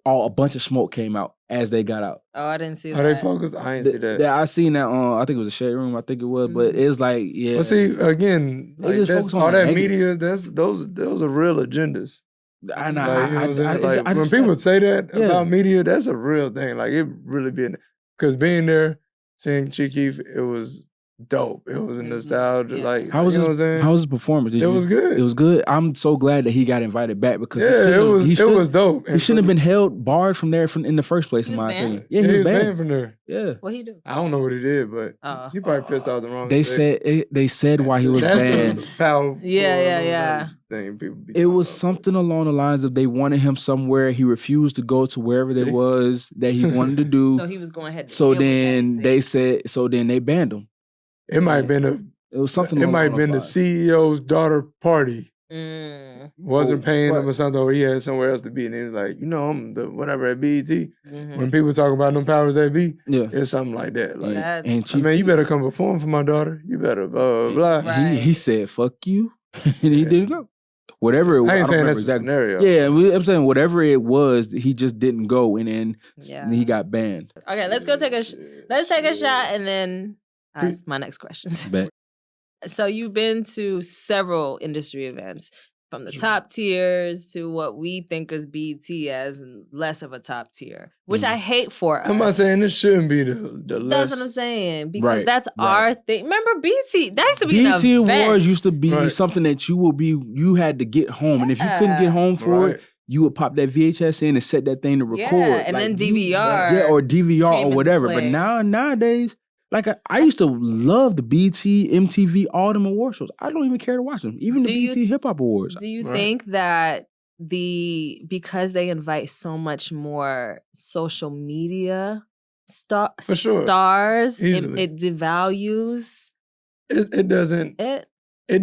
a bunch of smoke came out as they got out. Oh, I didn't see that. Are they focused? I ain't see that. I seen that on, I think it was a Shade Room, I think it was, but it's like, Well, see, again, like that's, all that media, those are real agendas. When people say that about media, that's a real thing. Like, it really been, because being there, seeing Chief Keef, it was dope. It was a nostalgia. Like, how was you know what I'm saying? How was his performance? It was good. It was good. I'm so glad that he got invited back because it was dope. He shouldn't have been held barred from there in the first place, in my opinion. Yeah, he was banned from there. Yeah. What he do? I don't know what he did, but he probably pissed off the wrong. They said why he was banned. Thing people it was something along the lines of they wanted him somewhere. He refused to go to wherever there was that he wanted to do. So he was going ahead. So then they said. So then they banned him. It might have been It was something. It might have been the CEO's daughter party. Wasn't paying him or something, or he had somewhere else to be, and he was like, I'm the whatever at BET. When people talk about them powers that be, it's something like that. Like, you better come perform for my daughter. You better blah blah. Right. He said, "Fuck you," and he didn't go. Whatever it was, I ain't saying that's exact scenario. Yeah, I'm saying whatever it was, he just didn't go, and then he got banned. Okay, let's take a shot, and then ask my next questions. Bet. So you've been to several industry events, from the top tiers to what we think is BET as less of a top tier, which I hate for us. I'm not saying this shouldn't be the less. That's what I'm saying, because that's our thing. Remember BET? That used to be BET Awards used to be something that you had to get home, and if you couldn't get home for it, you would pop that VHS in and set that thing to record. Yeah, and then DVR. Or DVR or whatever. But nowadays, like I used to love the BET, MTV, all them award shows. I don't even care to watch them. Even the BET Hip Hop Awards. Do you think that because they invite so much more social media For sure. stars, Easily. it devalues It doesn't it. it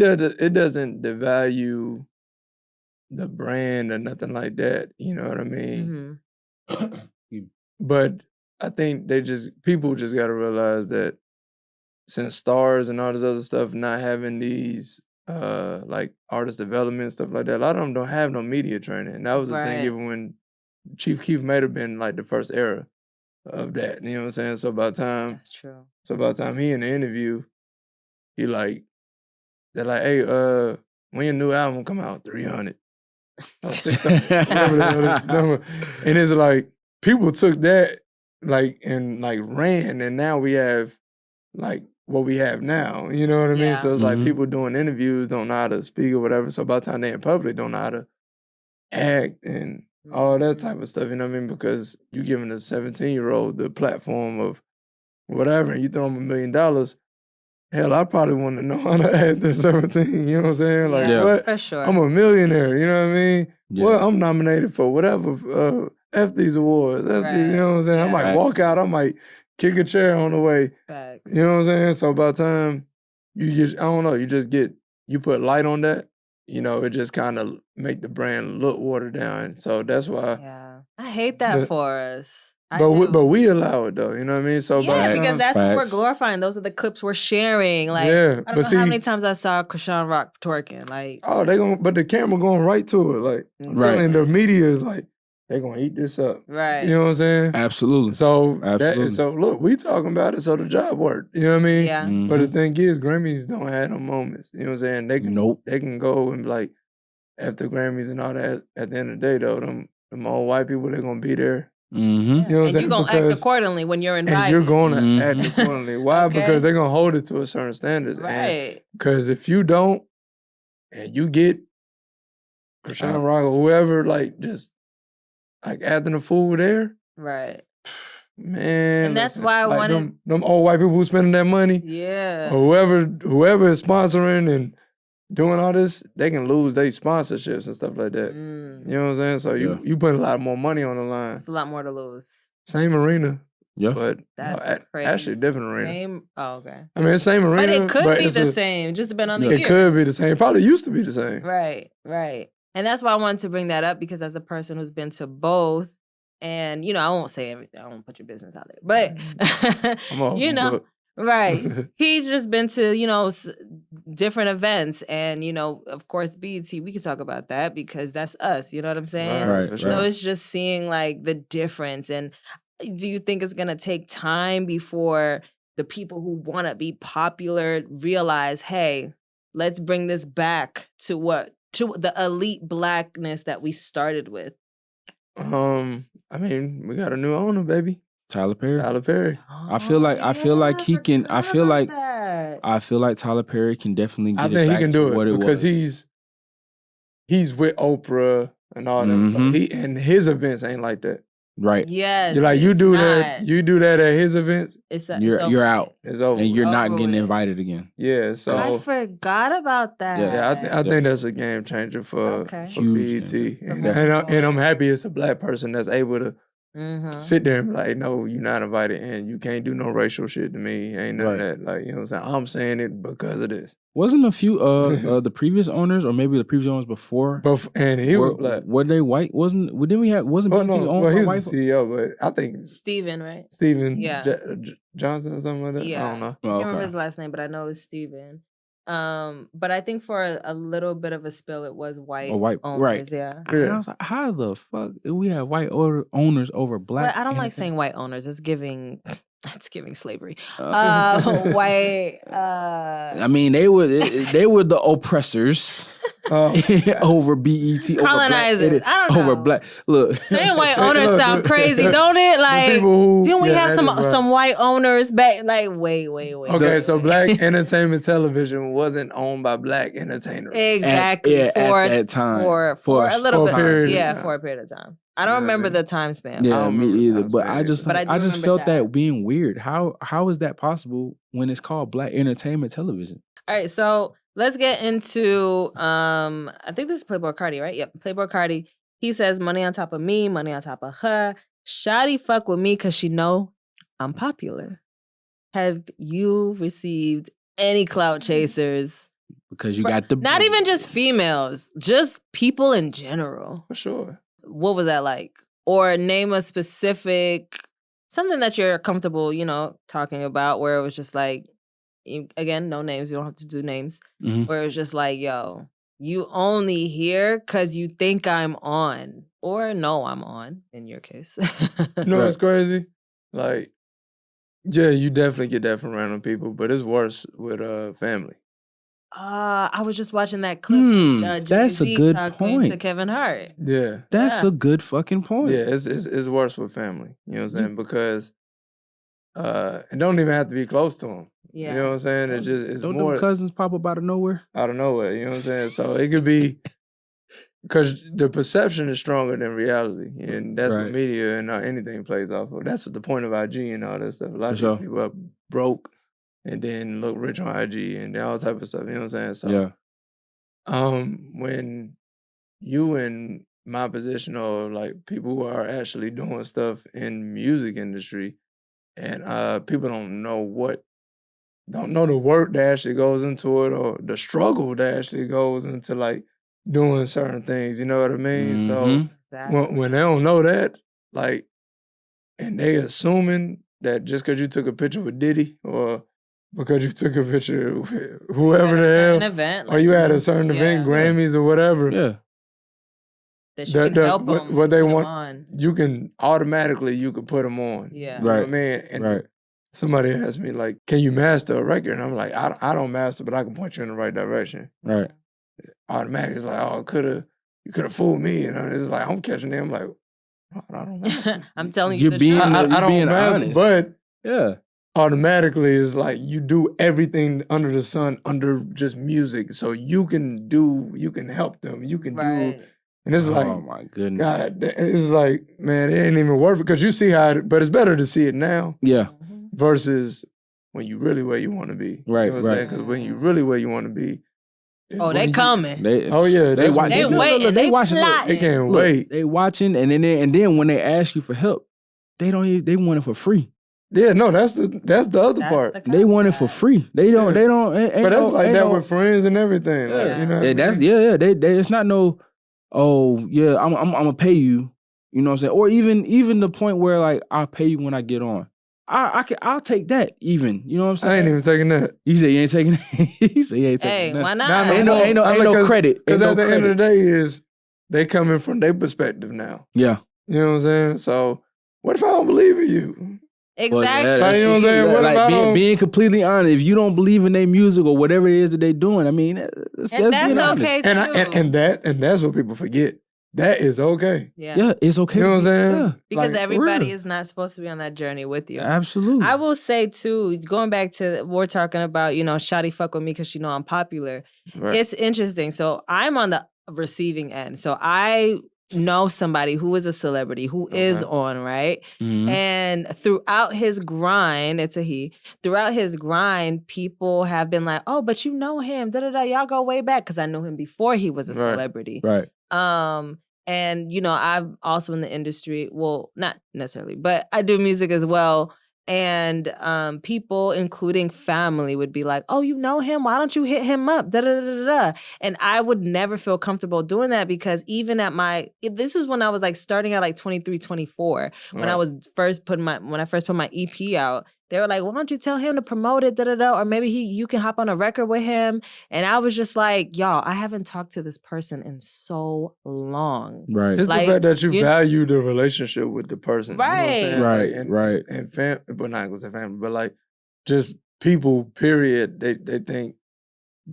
doesn't devalue the brand or nothing like that. You know what I mean? But I think people just gotta realize that since stars and all this other stuff not having these like artist development stuff like that, a lot of them don't have no media training. And that was the thing Right. even when Chief Keef might have been like the first era of that. You know what I'm saying? So by That's true. the time he in the interview, they're like, hey, when your new album come out, 300. Or 600, whatever the hell this number. And it's like people took that like and like ran, and now we have like what we have now. You know what I mean? Yeah. So it's like people doing interviews don't know how to speak or whatever. So by the time they're in public, don't know how to act and all that type of stuff. You know what I mean? Because you giving a 17-year-old the platform of whatever, and you throw him $1 million. Hell, I probably want to know how to act at 17. You know what I'm saying? Like, what? For sure. I'm a millionaire. You know what I mean? Yeah. Well, I'm nominated for whatever. F these awards. You know what I'm saying? I might walk out. I might kick a chair on the way. Facts. You know what I'm saying? So by the time I don't know, you put light on that, you know, it just kind of make the brand look watered down. So that's why. Yeah. I hate that for us. But we allow it though, you know what I mean? So because that's what we're glorifying. Those are the clips we're sharing. Like, I don't know how many times I saw Krishan Rock twerking. Like, but the camera going right to it. Like, I'm telling the media is like, they're gonna eat this up. Right. You know what I'm saying? Absolutely. So look, we talking about it, so the job worked. You know what I mean? Yeah. But the thing is, Grammys don't have them moments. You know what I'm saying? They can go and be like, after Grammys and all that, at the end of the day though, them old white people, they're gonna be there. You know what I'm saying? You're going to act accordingly when you're invited. And you're going to act accordingly. Why? Because they're going to hold it to a certain standard. Right. Because if you don't, and you get Krishan Rock or whoever, like, just, like, acting a fool there. Right. Man. And that's why I wanted... Them old white people who spending that money. Yeah. Or whoever is sponsoring and doing all this, they can lose their sponsorships and stuff like that. You know what I'm saying? So you putting a lot more money on the line. It's a lot more to lose. Same arena. Yeah. But that's crazy. Actually different arena. Okay. I mean, same arena. But it could be the same, just depending on the year. It could be the same. Probably used to be the same. Right. And that's why I wanted to bring that up, because as a person who's been to both, and, you know, I won't say everything. I won't put your business out there. But, you know, right. He's just been to, you know, different events. And, you know, of course, BET, we can talk about that because that's us. You know what I'm saying? Right. So it's just seeing, like, the difference. And do you think it's going to take time before the people who want to be popular realize, hey, let's bring this back to the elite blackness that we started with? I mean, we got a new owner, baby. Tyler Perry. Oh, I feel like he can. I feel like Tyler Perry can definitely get it back. I think he can do it because he's with Oprah and all that. So and his events ain't like that. Right. Yes. You're like you do that at his events. You're out. It's over. And you're not getting invited again. Yeah. So I forgot about that. Yeah, I think that's a game changer for Huge BET. And I'm happy it's a black person that's able to sit there and be like, no, you're not invited and you can't do no racial shit to me. Ain't none of that. Like, you know what I'm saying? I'm saying it because of this. Wasn't a few the previous owners or maybe the previous owners before? And he was black. Were they white? Wasn't BET owned by he white? Was the CEO, but I think Steven, right? Steven Johnson or something like that. Yeah. I don't know. I can't remember his last name, but I know it was Steven. But I think for a little bit of a spill, it was white owners, right? Yeah. And I was like, how the fuck do we have white owners over black? But I don't like saying white owners. It's giving slavery. White. I mean, they were the oppressors. Over BET, colonizers. I don't know. Over black. Look, saying white owners sound crazy, don't it? Like, didn't we have some white owners back? Like, wait. Okay, so Black Entertainment Television wasn't owned by black entertainers. Exactly. At that time, for a little bit. Period For a period of time. I don't remember the time span. Yeah, me either. But I just felt that being weird. How is that possible when it's called Black Entertainment Television? All right, so Let's get into, I think this is Playboy Cardi, right? Yep, Playboy Cardi. He says, money on top of me, money on top of her. Shawty fuck with me because she know I'm popular. Have you received any clout chasers? Because you got the... Not even just females, just people in general. For sure. What was that like? Or name a specific, something that you're comfortable, talking about where it was just like, again, no names, you don't have to do names, where it was just like, yo, you only here because you think I'm on. Or no, I'm on, in your case. You know what's crazy? Like, yeah, you definitely get that from random people, but it's worse with family. I was just watching that clip. That's a good point. To Kevin Hart. Yeah. That's a good fucking point. Yeah, it's worse with family. You know what I'm saying? Because it don't even have to be close to them. Yeah. You know what I'm saying? It's don't more them cousins pop up out of nowhere? Out of nowhere, you know what I'm saying? So it could be, because the perception is stronger than reality. And that's what media and anything plays off of. That's what the point of IG and all that stuff. A lot of these people are broke and then look rich on IG and all type of stuff. You know what I'm saying? So when you in my position, or like people who are actually doing stuff in music industry, and people don't know the work that actually goes into it, or the struggle that actually goes into like doing certain things, you know what I mean? So when they don't know that, like, and they assuming that just because you took a picture with Diddy, or because you took a picture with whoever the hell, event, or you had a certain event, Grammys or whatever, that you can help them, what they want, you can automatically put them on. Yeah. You know what I mean? And somebody asked me, like, can you master a record? And I'm like, I don't master, but I can point you in the right direction. Right. Automatically, it's like, oh, you could have fooled me. And it's like, I'm catching them, like, I don't master. I'm telling you, you're being master, honest. But automatically it's like you do everything under the sun, under just music. So you can help them. You can do. And it's like, oh my goodness. God, it's like, man, it ain't even worth it. Because you see but it's better to see it now. Yeah. Versus when you really where you want to be. Right, You know what I'm saying? Because when you really where you want to be. They coming. They waiting. They watching. They can't wait. They watching, and then when they ask you for help, they want it for free. Yeah, no, that's the other part. They want it for free. They don't. But that's like that with friends and everything. Yeah. Like, you know They it's not no. Oh yeah, I'm gonna pay you. You know what I'm saying? Or even the point where like I'll pay you when I get on. I'll take that even. You know what I'm saying? I ain't even taking that. You say you ain't taking that? He said you ain't taking that. Hey, why not? Ain't no credit. Because at the end of the day is they coming from their perspective now. Yeah. You know what I'm saying? So what if I don't believe in you? Exactly. You know what I'm saying? What if I don't... being completely honest, if you don't believe in their music or whatever it is that they're doing, I mean, that's okay too. And that's what people forget. That is okay. Yeah, it's okay. You know what I'm saying? Yeah. Because like, everybody is not supposed to be on that journey with you. Absolutely. I will say too, going back to we're talking about, shawty fuck with me because she know I'm popular. Right. It's interesting. So I'm on the receiving end. So I know somebody who is a celebrity who is on, right? Mm-hmm. And throughout his grind, it's a he, throughout his grind, people have been like, oh, but you know him, y'all go way back, because I knew him before he was a celebrity. Right. And, I'm also in the industry. Well, not necessarily, but I do music as well. And people, including family, would be like, oh, you know him? Why don't you hit him up? And I would never feel comfortable doing that, because even at this is when I was like starting at like 23, 24, when I first put my EP out. They were like, why don't you tell him to promote it, or maybe you can hop on a record with him. And I was just like, y'all, I haven't talked to this person in so long. Right. It's like, the fact that you value the relationship with the person. Right. You know what I'm saying? Right. And family, but not gonna say family, but like just people, period, they think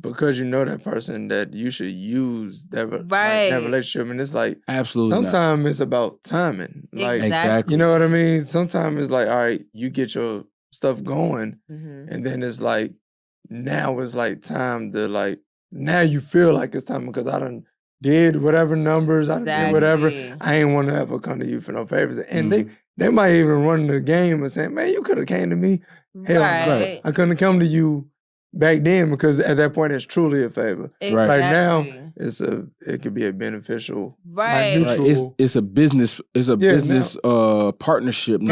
because you know that person that you should use that relationship. And it's like, absolutely, sometimes it's about timing. Like, exactly. You know what I mean? Sometimes it's like, all right, you get your stuff going, and then it's like, now it's like time to like, now you feel like it's time because I done did whatever numbers, I did whatever. I ain't want to ever come to you for no favors. And they might even run the game and say, man, you could have came to me. Hell, I couldn't come to you back then, because at that point it's truly a favor. Exactly. Right now, it could be a beneficial, right? Like mutual. It's a business. It's a business partnership. Right.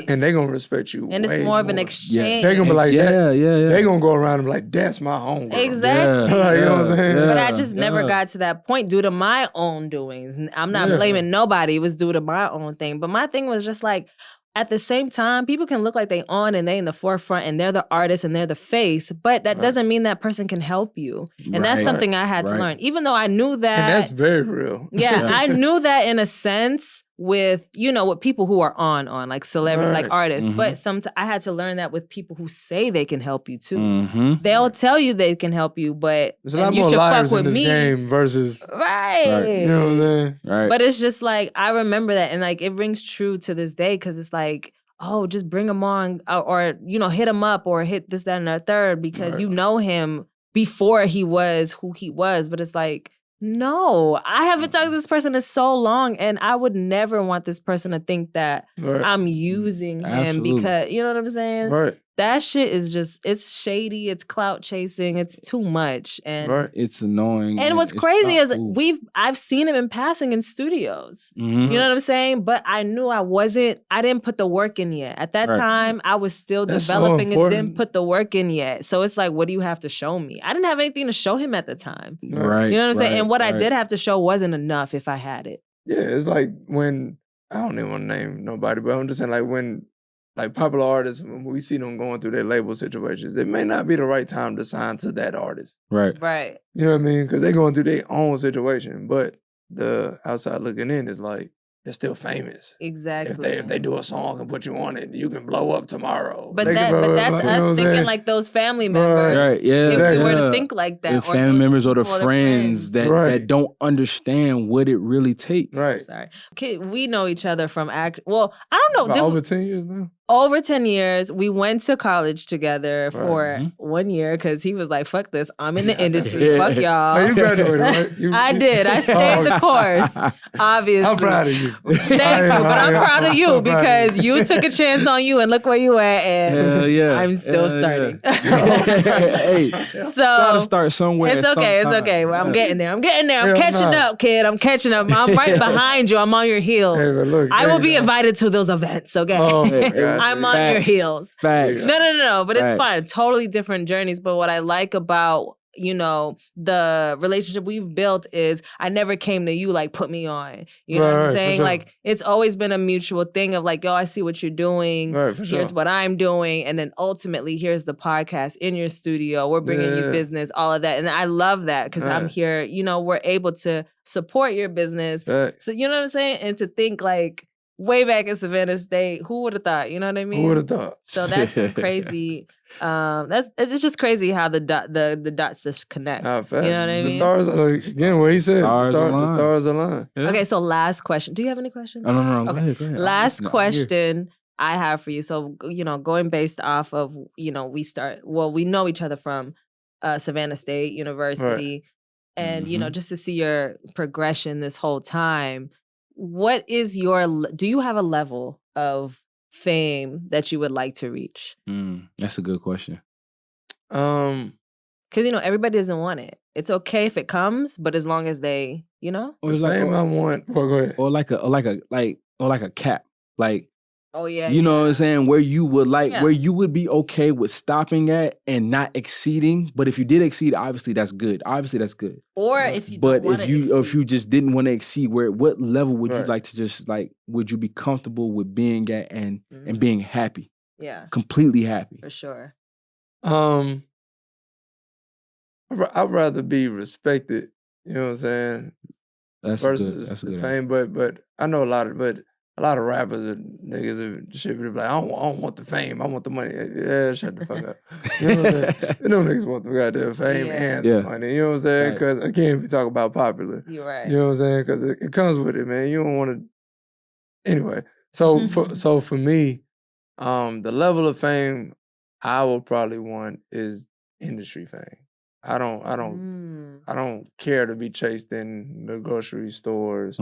And they gonna respect you. And it's more of an exchange. They gonna be like, yeah. They gonna go around and be like, that's my homegirl. Exactly. You know what I'm saying? But I just never got to that point due to my own doings. I'm not blaming nobody. It was due to my own thing. But my thing was just like, at the same time, people can look like they on and they in the forefront and they're the artist and they're the face, but that doesn't mean that person can help you. And that's something I had to learn. Even though I knew that. And that's very real. Yeah, I knew that in a sense with, with people who are on like celebrity, like artists. But sometimes I had to learn that with people who say they can help you too. They'll tell you they can help you, but there's a lot more liars in this game versus right. You know what I'm saying? Right. But it's just like I remember that, and like it rings true to this day because it's like, oh, just bring him on, or hit him up, or hit this, that, and the third because you know him before he was who he was. But it's like, no, I haven't talked to this person in so long, and I would never want this person to think that I'm using him because, you know what I'm saying? Right. That shit is just, it's shady, it's clout chasing, it's too much. And it's annoying. And what's crazy is I've seen him in passing in studios. You know what I'm saying? But I knew I didn't put the work in yet. At that time, I was still developing and didn't put the work in yet. So it's like, what do you have to show me? I didn't have anything to show him at the time. Right. You know what I'm saying? And what I did have to show wasn't enough if I had it. Yeah, it's like when, I don't even want to name nobody, but I'm just saying like when, like popular artists, when we see them going through their label situations, it may not be the right time to sign to that artist. Right. Right. You know what I mean? Because they're going through their own situation. But the outside looking in is like, they're still famous. Exactly. If they do a song and put you on it, you can blow up tomorrow. But that's us thinking like those family members. Right, yeah. If we were to think like that. The family members or the friends that don't understand what it really takes. Right. Sorry. We know each other from well, I don't know. About over 10 years now? Over 10 years. We went to college together for 1 year because he was like, fuck this. I'm in the industry. Fuck y'all. Now you graduated, right? I did. I stayed the course, obviously. I'm proud of you. Thank you. But I'm proud of you because you took a chance on you and look where you at. And I'm still starting. Hey, so gotta start somewhere. It's okay. It's okay. Well, I'm getting there. I'm catching up, kid. I'm catching up. I'm right behind you. I'm on your heels. Hey, look, I will be invited to those events, okay? Oh, I'm on your heels. Facts. No. But it's fine. Totally different journeys. But what I like about, the relationship we've built is I never came to you like, put me on. You know what I'm saying? Sure. Like, it's always been a mutual thing of like, yo, I see what you're doing. Here's what I'm doing. And then ultimately, here's the podcast in your studio. We're bringing you business, all of that. And I love that because I'm here, we're able to support your business. So, you know what I'm saying? And to think like, way back in Savannah State, who would have thought? You know what I mean? Who would have thought? So that's crazy. It's just crazy how the dots just connect. You know what I mean? The stars, again, what he said, the stars align. Yeah. Okay, so last question. Do you have any questions? No. Okay. Go ahead. Last question I have for you. So, going based off of, we know each other from Savannah State University. Right. And, just to see your progression this whole time, what is do you have a level of fame that you would like to reach? That's a good question. Because, everybody doesn't want it. It's okay if it comes, but as long as they, Or it's fame I want. Well, go ahead. Or like a cap. Like, oh yeah. You know what I'm saying? Where you would where you would be okay with stopping at and not exceeding. But if you did exceed, obviously that's good. Or if you if you just didn't want to exceed, what level would you like to just would you be comfortable with being at and being happy? Yeah. Completely happy. For sure. I'd rather be respected, you know what I'm saying? Versus the fame. But I know a lot of rappers and niggas and shit be like, I don't want the fame, I want the money. Yeah, shut the fuck up. You know what I'm saying? Them niggas want the goddamn fame and the money. You know what I'm saying? Because again, we talk about popular. You're right. You know what I'm saying? Because it comes with it, man. You don't want to. Anyway, so for me, the level of fame I will probably want is industry fame. I don't care to be chased in the grocery stores.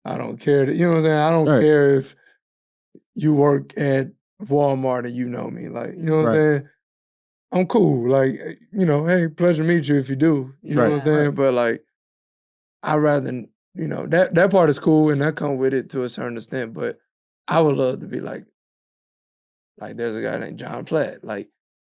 I don't care you know what I'm saying? I don't care if you work at Walmart and you know me. Like, you know what I'm saying? I'm cool. Like, you know, hey, pleasure to meet you if you do. You know what I'm saying? But like, I'd rather, you know, that part is cool and that come with it to a certain extent. But I would love to be like there's a guy named John Platt. Like,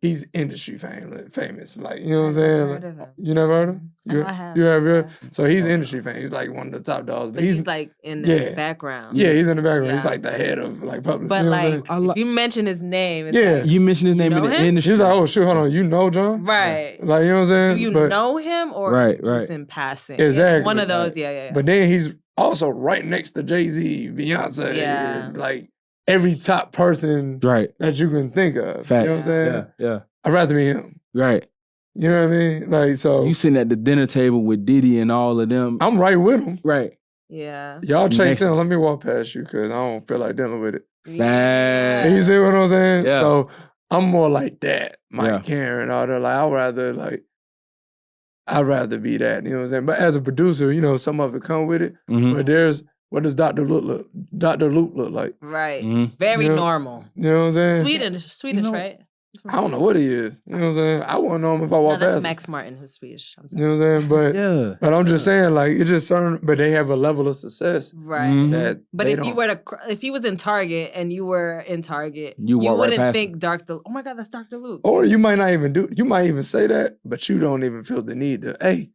he's industry famous. Like, you know what I'm saying? heard of him. You never heard of him? I have. You have, yeah. So he's industry famous. He's like one of the top dogs. But he's like in the background. Yeah, he's in the background. Yeah. He's like the head of like public. But you know like, what I'm saying? if you mention his name, it's Yeah. like, You mentioned his name in the him? industry. She's like, oh shit, hold on, you know John? right. Like, you know what I'm saying? Do you But- know him or Right, just right. in passing? Exactly. It's one of those, yeah. But then he's also right next to Jay-Z, Beyonce, Yeah. like every top person Right. that you can think of. Fact. You know what I'm saying? Yeah. I'd rather be him. Right. You know what I mean? Like, so You sitting at the dinner table with Diddy and all of them. I'm right with him. Right. Yeah. Y'all chase Next- in, let me walk past you because I don't feel like dealing with it. Fact. You see what I'm saying? Yeah. So I'm more like that. Mike Yeah. Karen, all that. Like, I'd rather be that. You know what I'm saying? But as a producer, you know, some of it come with it. Mhm. But what does Dr. Luke look like? Right. Mhm. Very You know- normal. You know what I'm saying? Swedish, know- right? He's from I don't know what he is. You know what I'm saying? I wouldn't know him if I No, walked that's past him. Max Martin who's Swedish. I'm sorry. You know what I'm saying? But Yeah. but I'm just saying, like, it's just certain, but they have a level of success Right. Mhm. that But they if you don't. were to, if he was in Target and you were in Target, You walk right wouldn't past think Dr. Oh my God, that's Dr. Luke. Or you might not even you might even say that, but you don't even feel the need to, hey,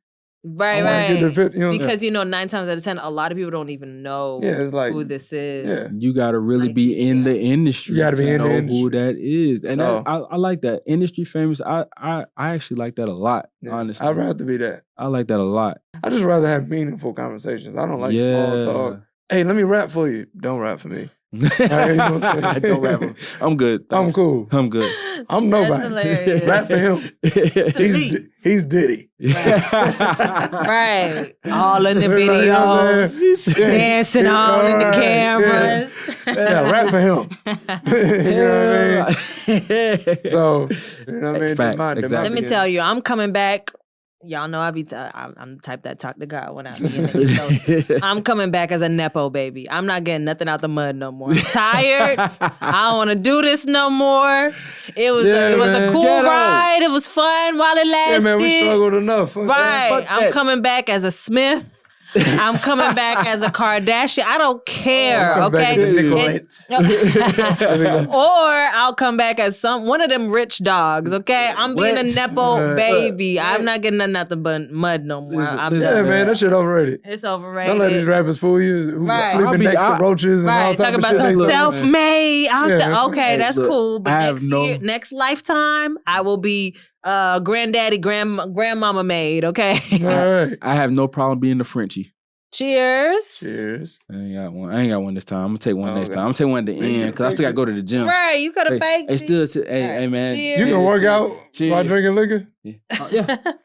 Right, I wanna get the right. fit, you know what I'm Because 9 times out of 10, a lot of people don't even know Yeah, it's like, who this is. yeah. You gotta really Like, be in yeah. the industry. You gotta be to in the know industry. who that is, and So- I like that industry famous. I actually like that a lot. Yeah, Honestly, I'd rather be that. I like that a lot. I just rather have meaningful conversations. I don't like small talk. Hey, let me rap for you. Don't rap for me. You know what I'm saying? Don't rap. I'm good. I'm thanks. cool. I'm good. I'm That's nobody. hilarious. Rap for him. He's Diddy. Right. All in the You know what I'm videos, saying? Yeah. dancing all in the Alright, cameras. Yeah, rap for him. You know what I mean? So, you know what I mean? Facts, Demand- exactly. Let me tell you, I'm coming back. Y'all know I'm the type that talk to God when I be in it. So I'm coming back as a Nepo baby. I'm not getting nothing out the mud no more. I'm tired. I don't want to do this no more. It was Yeah, a man. cool Get on. ride. It was fun while it lasted. Yeah, man, we struggled enough. Fuck that. Right. Fuck I'm that. coming back as a Smith. I'm coming back as a Kardashian. I don't care. Come back as a Okay. Nicolette. Or I'll come back as one of them rich dogs, okay? I'm being a What? Nepo baby. I'm not getting nothing out the mud no more. I'm Yeah, done. man, that shit overrated. It's overrated. Don't let these rappers fool you who Right. sleeping I'll be- next to I- roaches and all Right, type talking of about shit. some Look, self-made. Okay, Hey, that's look, cool. But I have next lifetime, I will be granddaddy, grandmama made. Okay. All right. I have no problem being the Frenchie. Cheers. Cheers. I ain't got one this time. I'm gonna take one next Okay. time. I'm gonna take one at the end because I still gotta go to the gym. Right, you could have faked Hey, it. still, hey, All right, hey, man. cheers. You can work out Cheers. while drinking liquor? Yeah.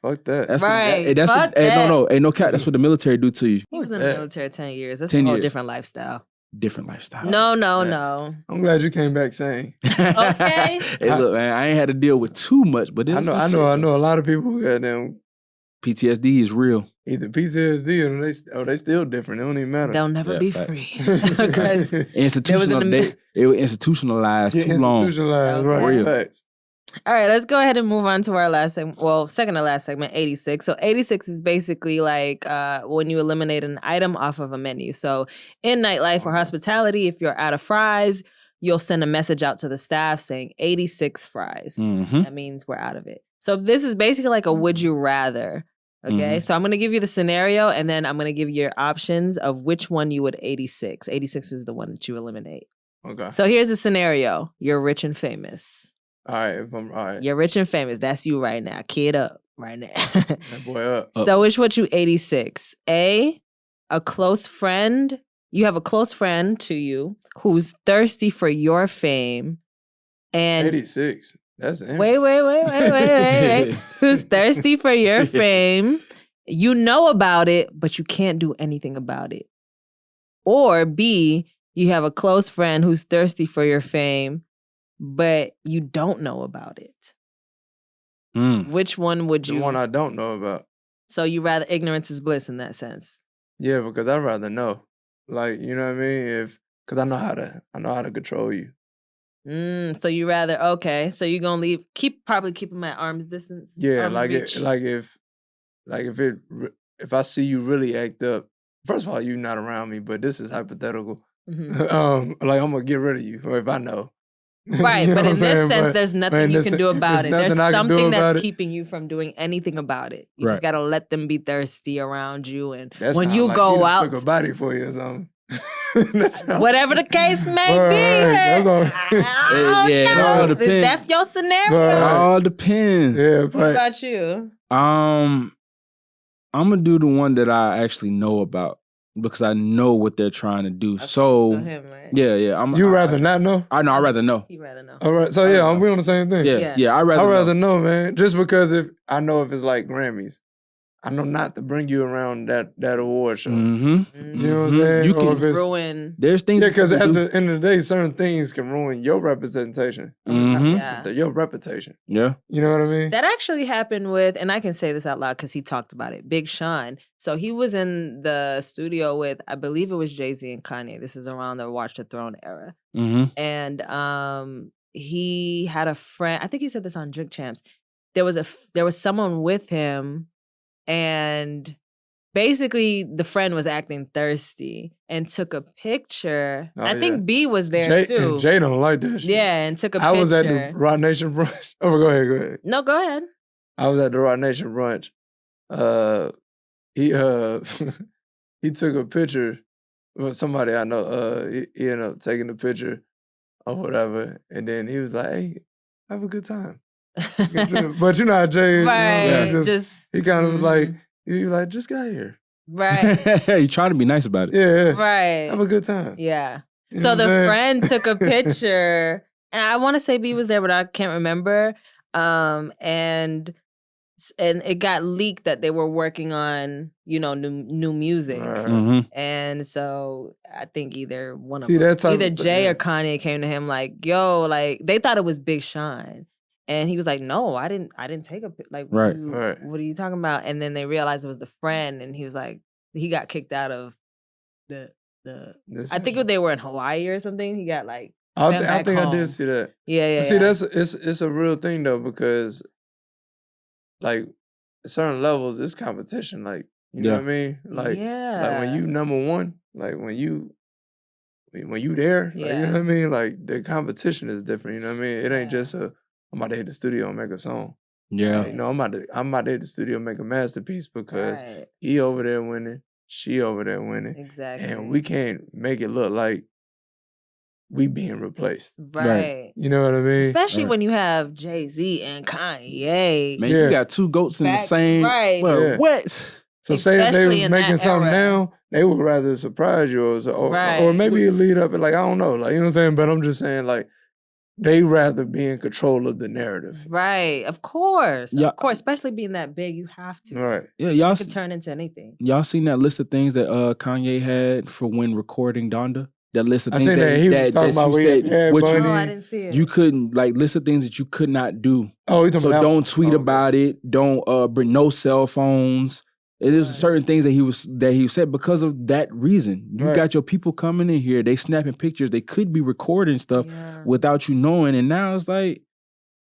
Fuck that. That's Right. What, that's Fuck what, hey, that. no, hey, no cap. That's what the military do to you. He was in the military 10 years. That's 10 a whole years. different lifestyle. Different lifestyle. No. I'm glad you came back sane. Okay. Hey, look, man. I ain't had to deal with too much, but I know a lot of people who got them PTSD is real. either PTSD or they still different. It don't even matter. They'll never Yeah, be fact. free. Because It was institutionalized Yeah, too long. institutionalized, right? Real. Facts. all right, let's go ahead and move on to our last segment. Well, second to last segment, 86. So 86 is basically like when you eliminate an item off of a menu. So in nightlife or hospitality, if you're out of fries, you'll send a message out to the staff saying 86 fries. Mm-hmm. That means we're out of it. So this is basically like a would you rather. Okay, so I'm going to give you the scenario and then I'm going to give you your options of which one you would 86. 86 is the one that you eliminate. Okay. So here's the scenario. You're rich and famous. All right. If I'm all right. You're rich and famous. That's you right now. Kid up right now. That boy up. So which would you 86? A close friend. You have a close friend to you who's thirsty for your fame. And 86. That's it. wait. Who's thirsty for your fame. You know about it, but you can't do anything about it. Or B, you have a close friend who's thirsty for your fame, but you don't know about it. Which one would The you? one I don't know about. So you rather ignorance is bliss in that sense. Yeah, because I'd rather know. Like, you know what I mean? Because I know how to control you. So you rather so you gonna probably keep him at arm's distance. Yeah, arm's reach. if I see you really act up, first of all, you not around me, but this is hypothetical. Mhm. Like I'm gonna get rid of you if I know. Right, You know but what in I'm this saying? sense, But- there's but nothing in you this- can do if about there's it. There's nothing I can do something about that's it- keeping you from doing anything about it. You Right. just gotta let them be thirsty around you, and That when sound you like go he done out, took a body for you or something. That sound- whatever the case may Right, be, that's all- I don't Yeah, it know. all Is depends. that your scenario? Right. It all depends. Yeah, What but about you? I'm gonna do the one that I actually know about because I know what they're trying to do. Okay, so him, right? yeah. you rather not know? I know. I rather know. He rather know. All right, so yeah, we on the same thing. Yeah. Yeah. I I'd rather. rather know. know, man. Just because if it's like Grammys, I know not to bring you around that award show. Mm-hmm. You know what I'm saying? You Or can if it's- Ruin. There's things. Yeah, you because can at do. the end of the day, certain things can ruin your representation. I mean, not Mhm. representation, your reputation. Yeah. You know what I mean? That actually happened with, and I can say this out loud because he talked about it, Big Sean. So he was in the studio with, I believe it was Jay-Z and Kanye. This is around the Watch the Throne era. Mm-hmm. And he had a friend, I think he said this on Drink Champs. There was someone with him, and basically the friend was acting thirsty and took a picture. Oh, I think yeah. B was there too. Jay don't like that shit. Yeah, and took a I picture. was at the Rock Nation brunch. Oh, go ahead. No, go ahead. I was at the Rock Nation brunch. He he took a picture with somebody I know. He ended up taking the picture or whatever, and then he was like, "Hey, have a good time." But you know how Jay is, Right. you know, Just he kind of mhm. like he was like, "Just got here." Right. You trying to be nice about it. Yeah, Right. have a good time. Yeah. You know So what the I'm saying? friend took a picture, and I want to say B was there, but I can't remember. And it got leaked that they were working on, new music. Right. Mm-hmm. And so I think either one See, of them, that type either of stuff, Jay yeah. or Kanye came to him like, "Yo, like they thought it was Big Sean." And he was like, "No, I didn't take a like Right. what are you talking about?" And then they realized it was the friend, and he was like, he got kicked out of the This I think is- they were in Hawaii or something. He got like I sent back think I home. did see that. Yeah. See, it's a real thing though, because like certain levels, it's competition. Like, you know Yeah. what I mean? Like yeah. when you number one, like when you there, like, you Yeah. know what I mean? Like the competition is different. You know what I mean? It ain't Yeah. just I'm about to hit the studio and make a song. Yeah. Like, I'm about to hit the studio and make a masterpiece because Right. he over there winning, she over there winning, Exactly. and we can't make it look like we being replaced. right. You know what I mean? Especially Right. when you have Jay-Z and Kanye. Man, Yeah. you got two goats in the Fact, same. right. Well, Yeah. what? So say if they Especially was in making that something era. now, they would rather surprise you or Right. maybe it lead up and like, I don't know. Like, you know what I'm saying? But I'm just saying, like, they rather be in control of the narrative. Right. Of course. Yeah. Of course. Especially being that big, you have to. All right. Yeah, y'all. It could turn into anything. Y'all seen that list of things that Kanye had for when recording Donda? That list of I things seen that he was talking about you we said had what Bunny. Oh, I didn't see it. you couldn't, like, list of things that you could not do. Oh, you talking So about don't tweet okay. about it. Don't bring no cell phones. It is Right. certain things that he said because of that reason. You Right. got your people coming in here. They snapping pictures. They could be recording stuff Yeah. without you knowing. And now it's like,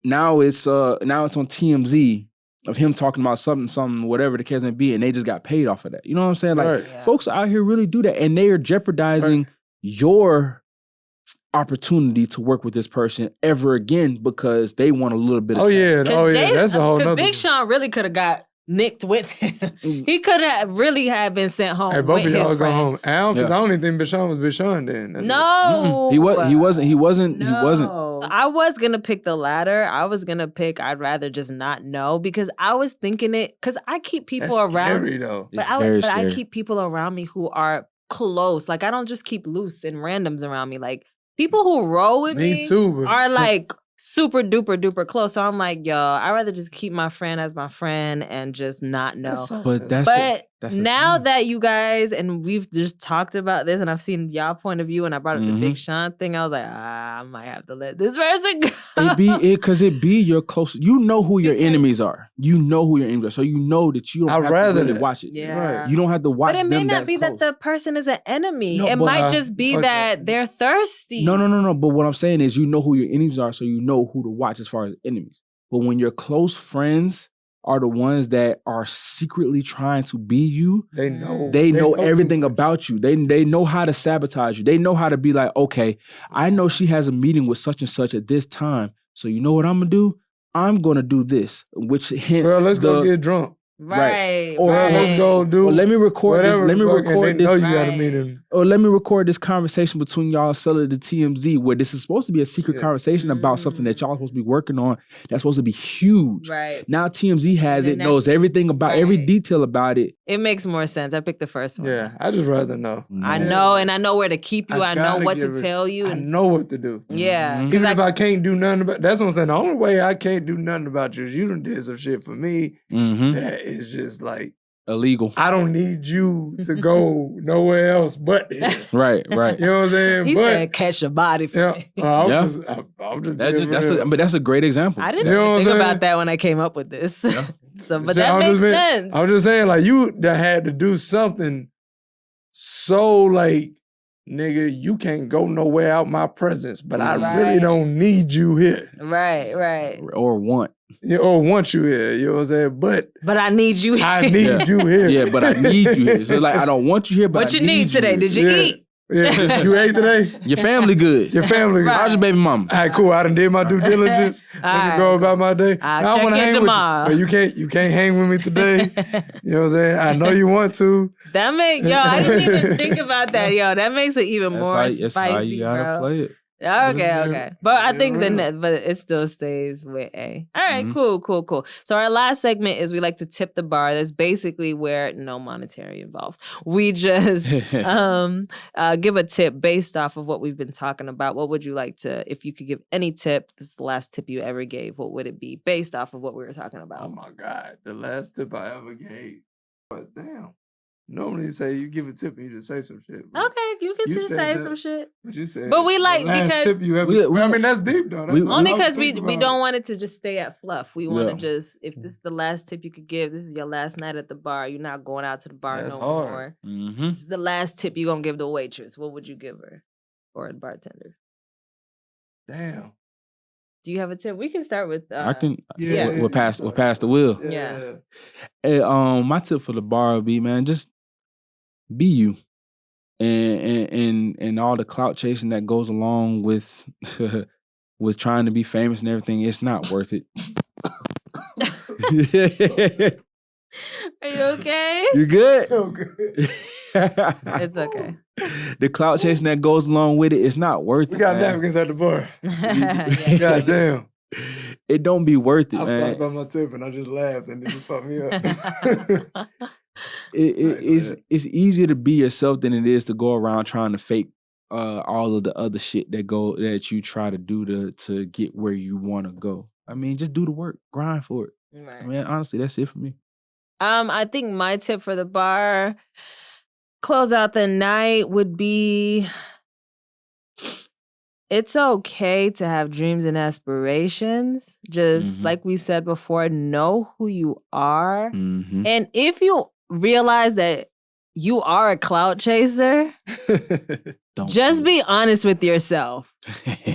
now it's on TMZ of him talking about something, whatever the case may be, and they just got paid off of that. You know what I'm saying? Like, Right. Yeah. folks out here really do that, and they are jeopardizing your opportunity to work with this person ever again because they want a little bit of Oh, fame. yeah. Oh, yeah. That's a whole Because nother. Big Sean really could have got nicked with him. He could have really had been sent home Hey, both with of his y'all go friend. home. Because Yeah. I don't even think Bashan was Bashan then. No. He wasn't. No. I was gonna pick the latter. I was gonna pick I'd rather just not know because I was thinking it because I keep people That's around. scary, though. It's But very I scary. keep people around me who are close. Like I don't just keep loose and randoms around me. Like people who roll with me Me too. But are like super duper duper close. So I'm like, yo, I'd rather just keep my friend as my friend and just not know. That's so But sad. that's But Now that you guys, and we've just talked about this, and I've seen y'all point of view, and I brought up the Big Sean thing, I was like, I might have to let this person go. Because it be your close. You know who your enemies are. You know who your enemies are. So you know that you don't have to really watch it. Yeah. Right. You don't have to watch them. But it may not be close. that the person is an enemy. No, it but, might just be that they're thirsty. No. But what I'm saying is you know who your enemies are, so you know who to watch as far as enemies. But when your close friends are the ones that are secretly trying to be you, they know everything about you. They know how to sabotage you. They know how to be like, okay, I know she has a meeting with such and such at this time. So you know what I'm gonna do? I'm gonna do this, which hints. Bro, let's go get drunk. Right. Or let's go do. Or let me record this. Let me record this. Know you gotta meet him. Or let me record this conversation between y'all selling the TMZ, where this is supposed to be a secret conversation about something that y'all supposed to be working on. That's supposed to be huge. Right. Now TMZ has it, knows everything about every detail about it. It makes more sense. I picked the first one. Yeah, I just rather know. I know, and I know where to keep you. I know what to tell you. I know what to do. Yeah. Even if I can't do nothing about, that's what I'm saying. The only way I can't do nothing about you is you done did some shit for me that is just like illegal. I don't need you to go nowhere else but here. Right. You know what I'm saying? He said, catch your body for me. I'm just that's a great example. I didn't even think about that when I came up with this. But that makes sense. I was just saying, like, you that had to do something so like, nigga, you can't go nowhere out my presence, but I really don't need you here. Right. Or want you here, you know what I'm saying? But I need you here. I need you here. Yeah, but I need you here. So like, I don't want you here, but what you need today? Here. Did you eat? Yeah. You ate today? Your family good. Your family good. How's your baby mama? All right, cool. I done did my due diligence. Let me go about my day. I want to hang with you, but you can't hang with me today. You know what I'm saying? I know you want to. That I didn't even think about that, That makes it even more spicy, that's how you gotta play it. Okay. But I think but it still stays with A. All right, cool. So our last segment is we like to tip the bar. That's basically where no monetary involved. We just give a tip based off of what we've been talking about. What would you like to, if you could give any tip, this is the last tip you ever gave, what would it be based off of what we were talking about? Oh my God, the last tip I ever gave. But damn. Normally you say you give a tip and you just say some shit. Okay, you can just say some shit. But you said. But we like because tip you ever, I mean that's deep though. That's only because we don't want it to just stay at fluff. We want to just, if this is the last tip you could give, this is your last night at the bar. You're not going out to the bar more. This is the last tip you're gonna give the waitress. What would you give her or the bartender? Damn. Do you have a tip? We can start with. I can. We'll pass the wheel. Yeah. Hey, my tip for the bar would be, man, just be you, and all the clout chasing that goes along with with trying to be famous and everything. It's not worth it. Are you okay? You good? Okay. It's okay. The clout chasing that goes along with it, it's not worth it. We got napkins at the bar. God damn. It don't be worth it, I man. thought about my tip and I just laughed and it just fucked me up. It's easier to be yourself than it is to go around trying to fake all of the other shit that you try to do to get where you want to go. I mean, just do the work, grind for it. Right. I mean, honestly, that's it for me. I think my tip for the bar, close out the night, would be it's okay to have dreams and aspirations. Just like we said before, know who you are. And if you realize that you are a clout chaser, just be honest with yourself.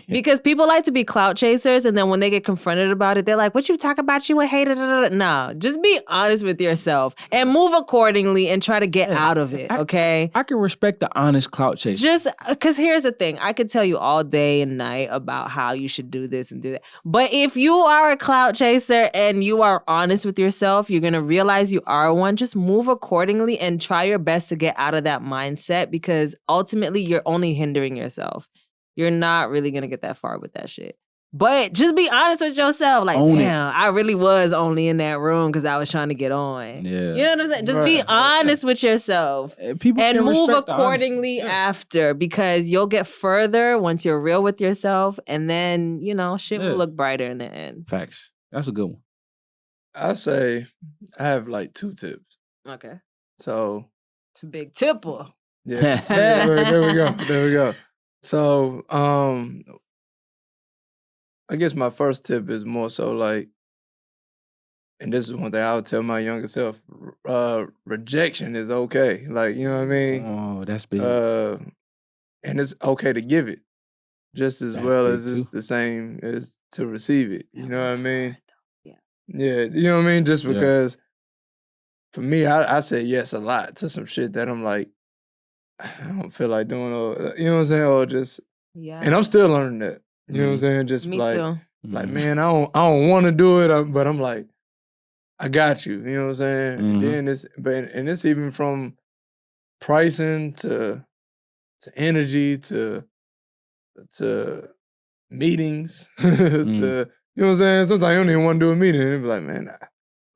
Because people like to be clout chasers, and then when they get confronted about it, they're like, what you talk about, you a hater? No, just be honest with yourself and move accordingly and try to get out of it, okay? I can respect the honest clout chaser. Just because here's the thing. I could tell you all day and night about how you should do this and do that. But if you are a clout chaser and you are honest with yourself, you're going to realize you are one. Just move accordingly and try your best to get out of that mindset, because ultimately you're only hindering yourself. You're not really going to get that far with that shit. But just be honest with yourself. Like, damn, I really was only in that room because I was trying to get on. Yeah. You know what I'm saying? Just be honest with yourself. And move accordingly after, because you'll get further once you're real with yourself. And then, shit will look brighter in the end. Facts. That's a good one. I say I have like 2 tips. Okay. So It's a big tipple. yeah, there we go. So I guess my first tip is more so like, and this is one thing I would tell my younger self: rejection is okay. Like, you know what I mean? Oh, that's big. And it's okay to give it, just as That's well big as it's too. the same as to receive it. You know what I mean? Yeah. Yeah, you know what I mean? Just Yeah. because for me, I say yes a lot to some shit that I'm like, I don't feel like doing, or you know what I'm saying? Or just, Yeah. and I'm still learning that. You know what I'm Mhm. saying? Just Me like, too. like, Mhm. man, I don't want to do it, but I'm like, I got you. You know what I'm saying? And Mhm. then and it's even from pricing to energy to meetings to, you know what I'm saying? Sometimes I don't even want to do a meeting. And be like, man,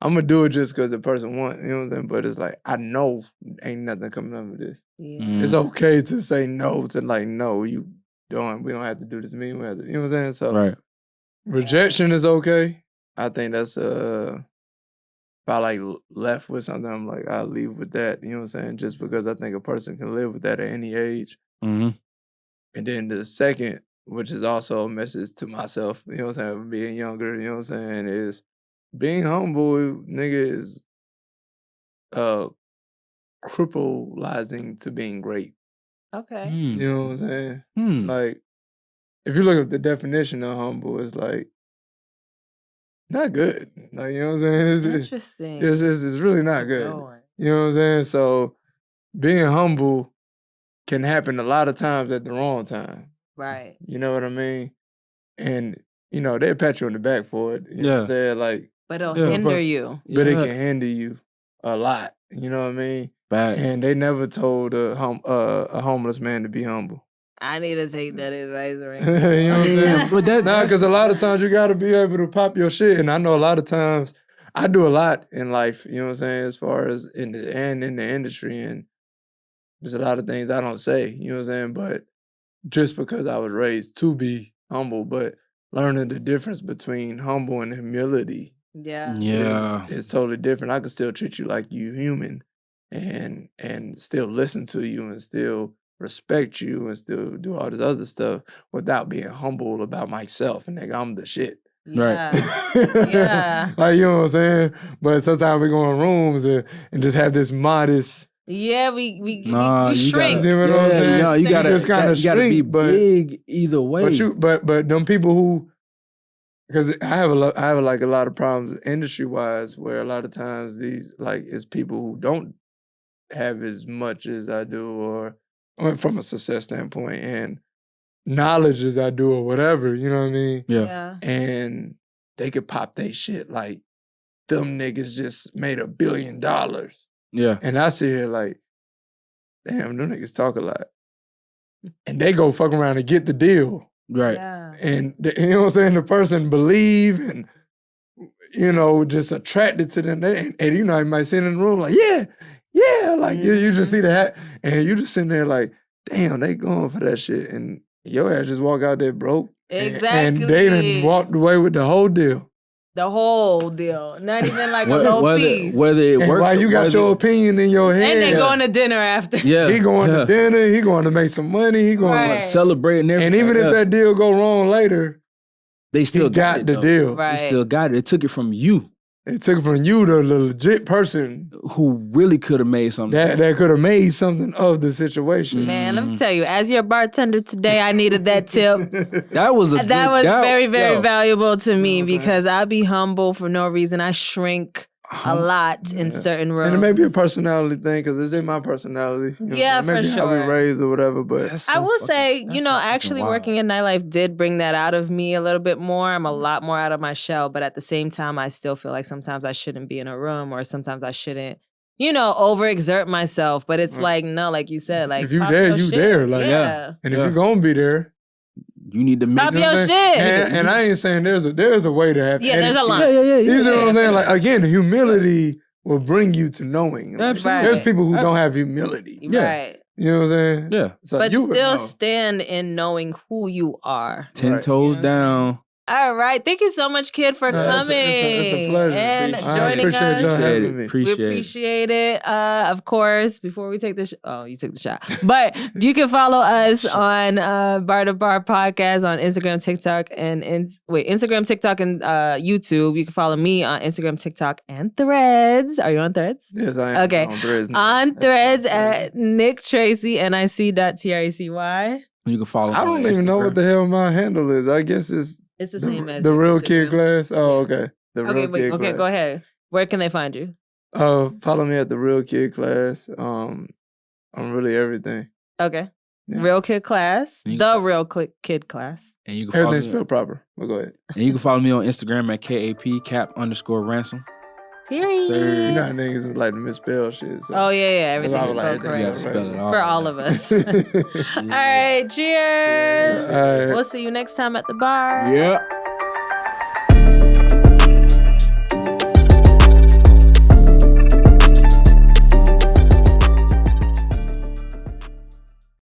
I'm gonna do it just because the person wants. You know what I'm saying? But it's like, I know ain't nothing coming up with this. Yeah. It's okay to say no to like, no, you don't. We don't have to do this meeting. We have to, you know what I'm saying? So Right. rejection is okay. I think that's if I like left with something, I'm like, I'll leave with that. You know what I'm saying? Just because I think a person can live with that at any age. Mhm. And then the second, which is also a message to myself, you know what I'm saying, being younger, you know what I'm saying, is being humble, nigga, is crippleizing to being great. Okay. You know what I'm saying? Hmm. Like, if you look at the definition of humble, it's like not good. Like, you know what I'm saying? Interesting. It's really not That's a good. one. You know what I'm saying? So being humble can happen a lot of times at the wrong time. Right. You know what I mean? And, you know, they'll pat you on the back for it. You know what I'm saying? Like, But it'll Yeah. hinder you. but it can hinder you a lot. You know what I mean? Facts. And they never told a homeless man to be humble. I need to take that advice right You know what I'm saying? But Nah, because a lot of times you got to be able to pop your shit. And I know a lot of times I do a lot in life, you know what I'm saying, as far as in the industry. And there's a lot of things I don't say, you know what I'm saying? But just because I was raised to be humble, but learning the difference between humble and humility Yeah. Yeah. is totally different. I can still treat you like you human and still listen to you and still respect you and still do all this other stuff without being humble about myself and nigga, I'm the shit. Yeah. Yeah. Like, you know what I'm saying? But sometimes we go in rooms and just have this modest. Yeah, we Nah, you you shrink. See what I'm Yeah, saying? no, you gotta just kind of you gotta be shrink, but big either way. but them people who, because I have a lot of problems industry wise where a lot of times these like it's people who don't have as much as I do or from a success standpoint and knowledge as I do or whatever, you know what I mean? Yeah. And they could pop they shit like them niggas just made $1 billion. Yeah. And I sit here like, damn, them niggas talk a lot. And they go fuck around and get the deal. Right. Yeah. And you know what I'm saying? The person believe and, you know, just attracted to them. And you know, you might sit in the room like, yeah, like you just see that. And you just sitting there like, damn, they going for that shit. And your ass just walk out there broke. Exactly. And they done walked away with the whole deal. The whole deal. Not even like a little piece. Whether it And works why you got your opinion in your head. And they going to dinner after. Yeah. He going to dinner. He going to make some money. He going Right. to celebrate and everything. And even if that deal go wrong later, they still he got the though. deal. Right. They still got it. It took it from you. It took it from you, the legit person who really could have made something. That could have made something of the situation. Man, let me tell you, as your bartender today, I needed that tip. That was very, very valuable to me because I be humble for no reason. I shrink a lot in certain rooms. And it may be a personality thing because it's in my personality. You know Yeah, what I'm saying? Maybe for how we sure. raised or whatever, but I will say, you know, actually working in nightlife did bring that out of me a little bit more. I'm a lot more out of my shell, but at the same time, I still feel like sometimes I shouldn't be in a room or sometimes I shouldn't, you know, overexert myself. But it's like, no, like you said, like, if you pop there, your you shit. there. Like, yeah. And if you're going to be there, you need to make pop your shit. And I ain't saying there's a way to have Yeah, there's a line. Yeah. You know what I'm saying? Like, again, humility will bring you to knowing. Like, Absolutely. There's people who don't have humility. Right. You know what I'm saying? Yeah. So but you would still know. stand in knowing who you are. 10 toes down. All right. Thank you so much, Kid, for coming. It's a pleasure. And I joining appreciate us. y'all having me. We appreciate it. Of course, before we take this, you took the shot. But you can follow us on Bar to Bar Podcast on Instagram, TikTok, and Instagram, TikTok, and YouTube. You can follow me on Instagram, TikTok, and Threads. Are you on Threads? Yes, I am. Okay. On Threads. On Threads at Nick Tracy, NIC.TRACY. You can follow. I don't even know what the hell my handle is. I guess it's the same as the real Instagram. Kid Class. Oh, okay. The real Kid Class. Okay, go ahead. Where can they find you? Follow me at the Real Kid Class. I'm really everything. Okay. Yeah. Real Kid Class. The Real Kid Class. And you can follow everything's spelled proper. Well, go ahead. And you can follow me on Instagram at KAP_ransom. Period. You know how niggas would like to misspell shit. So. Oh, yeah. Everything's spelled correct. You gotta spell it all. For all of us. All right. Cheers. All right. We'll see you next time at the bar. Yeah.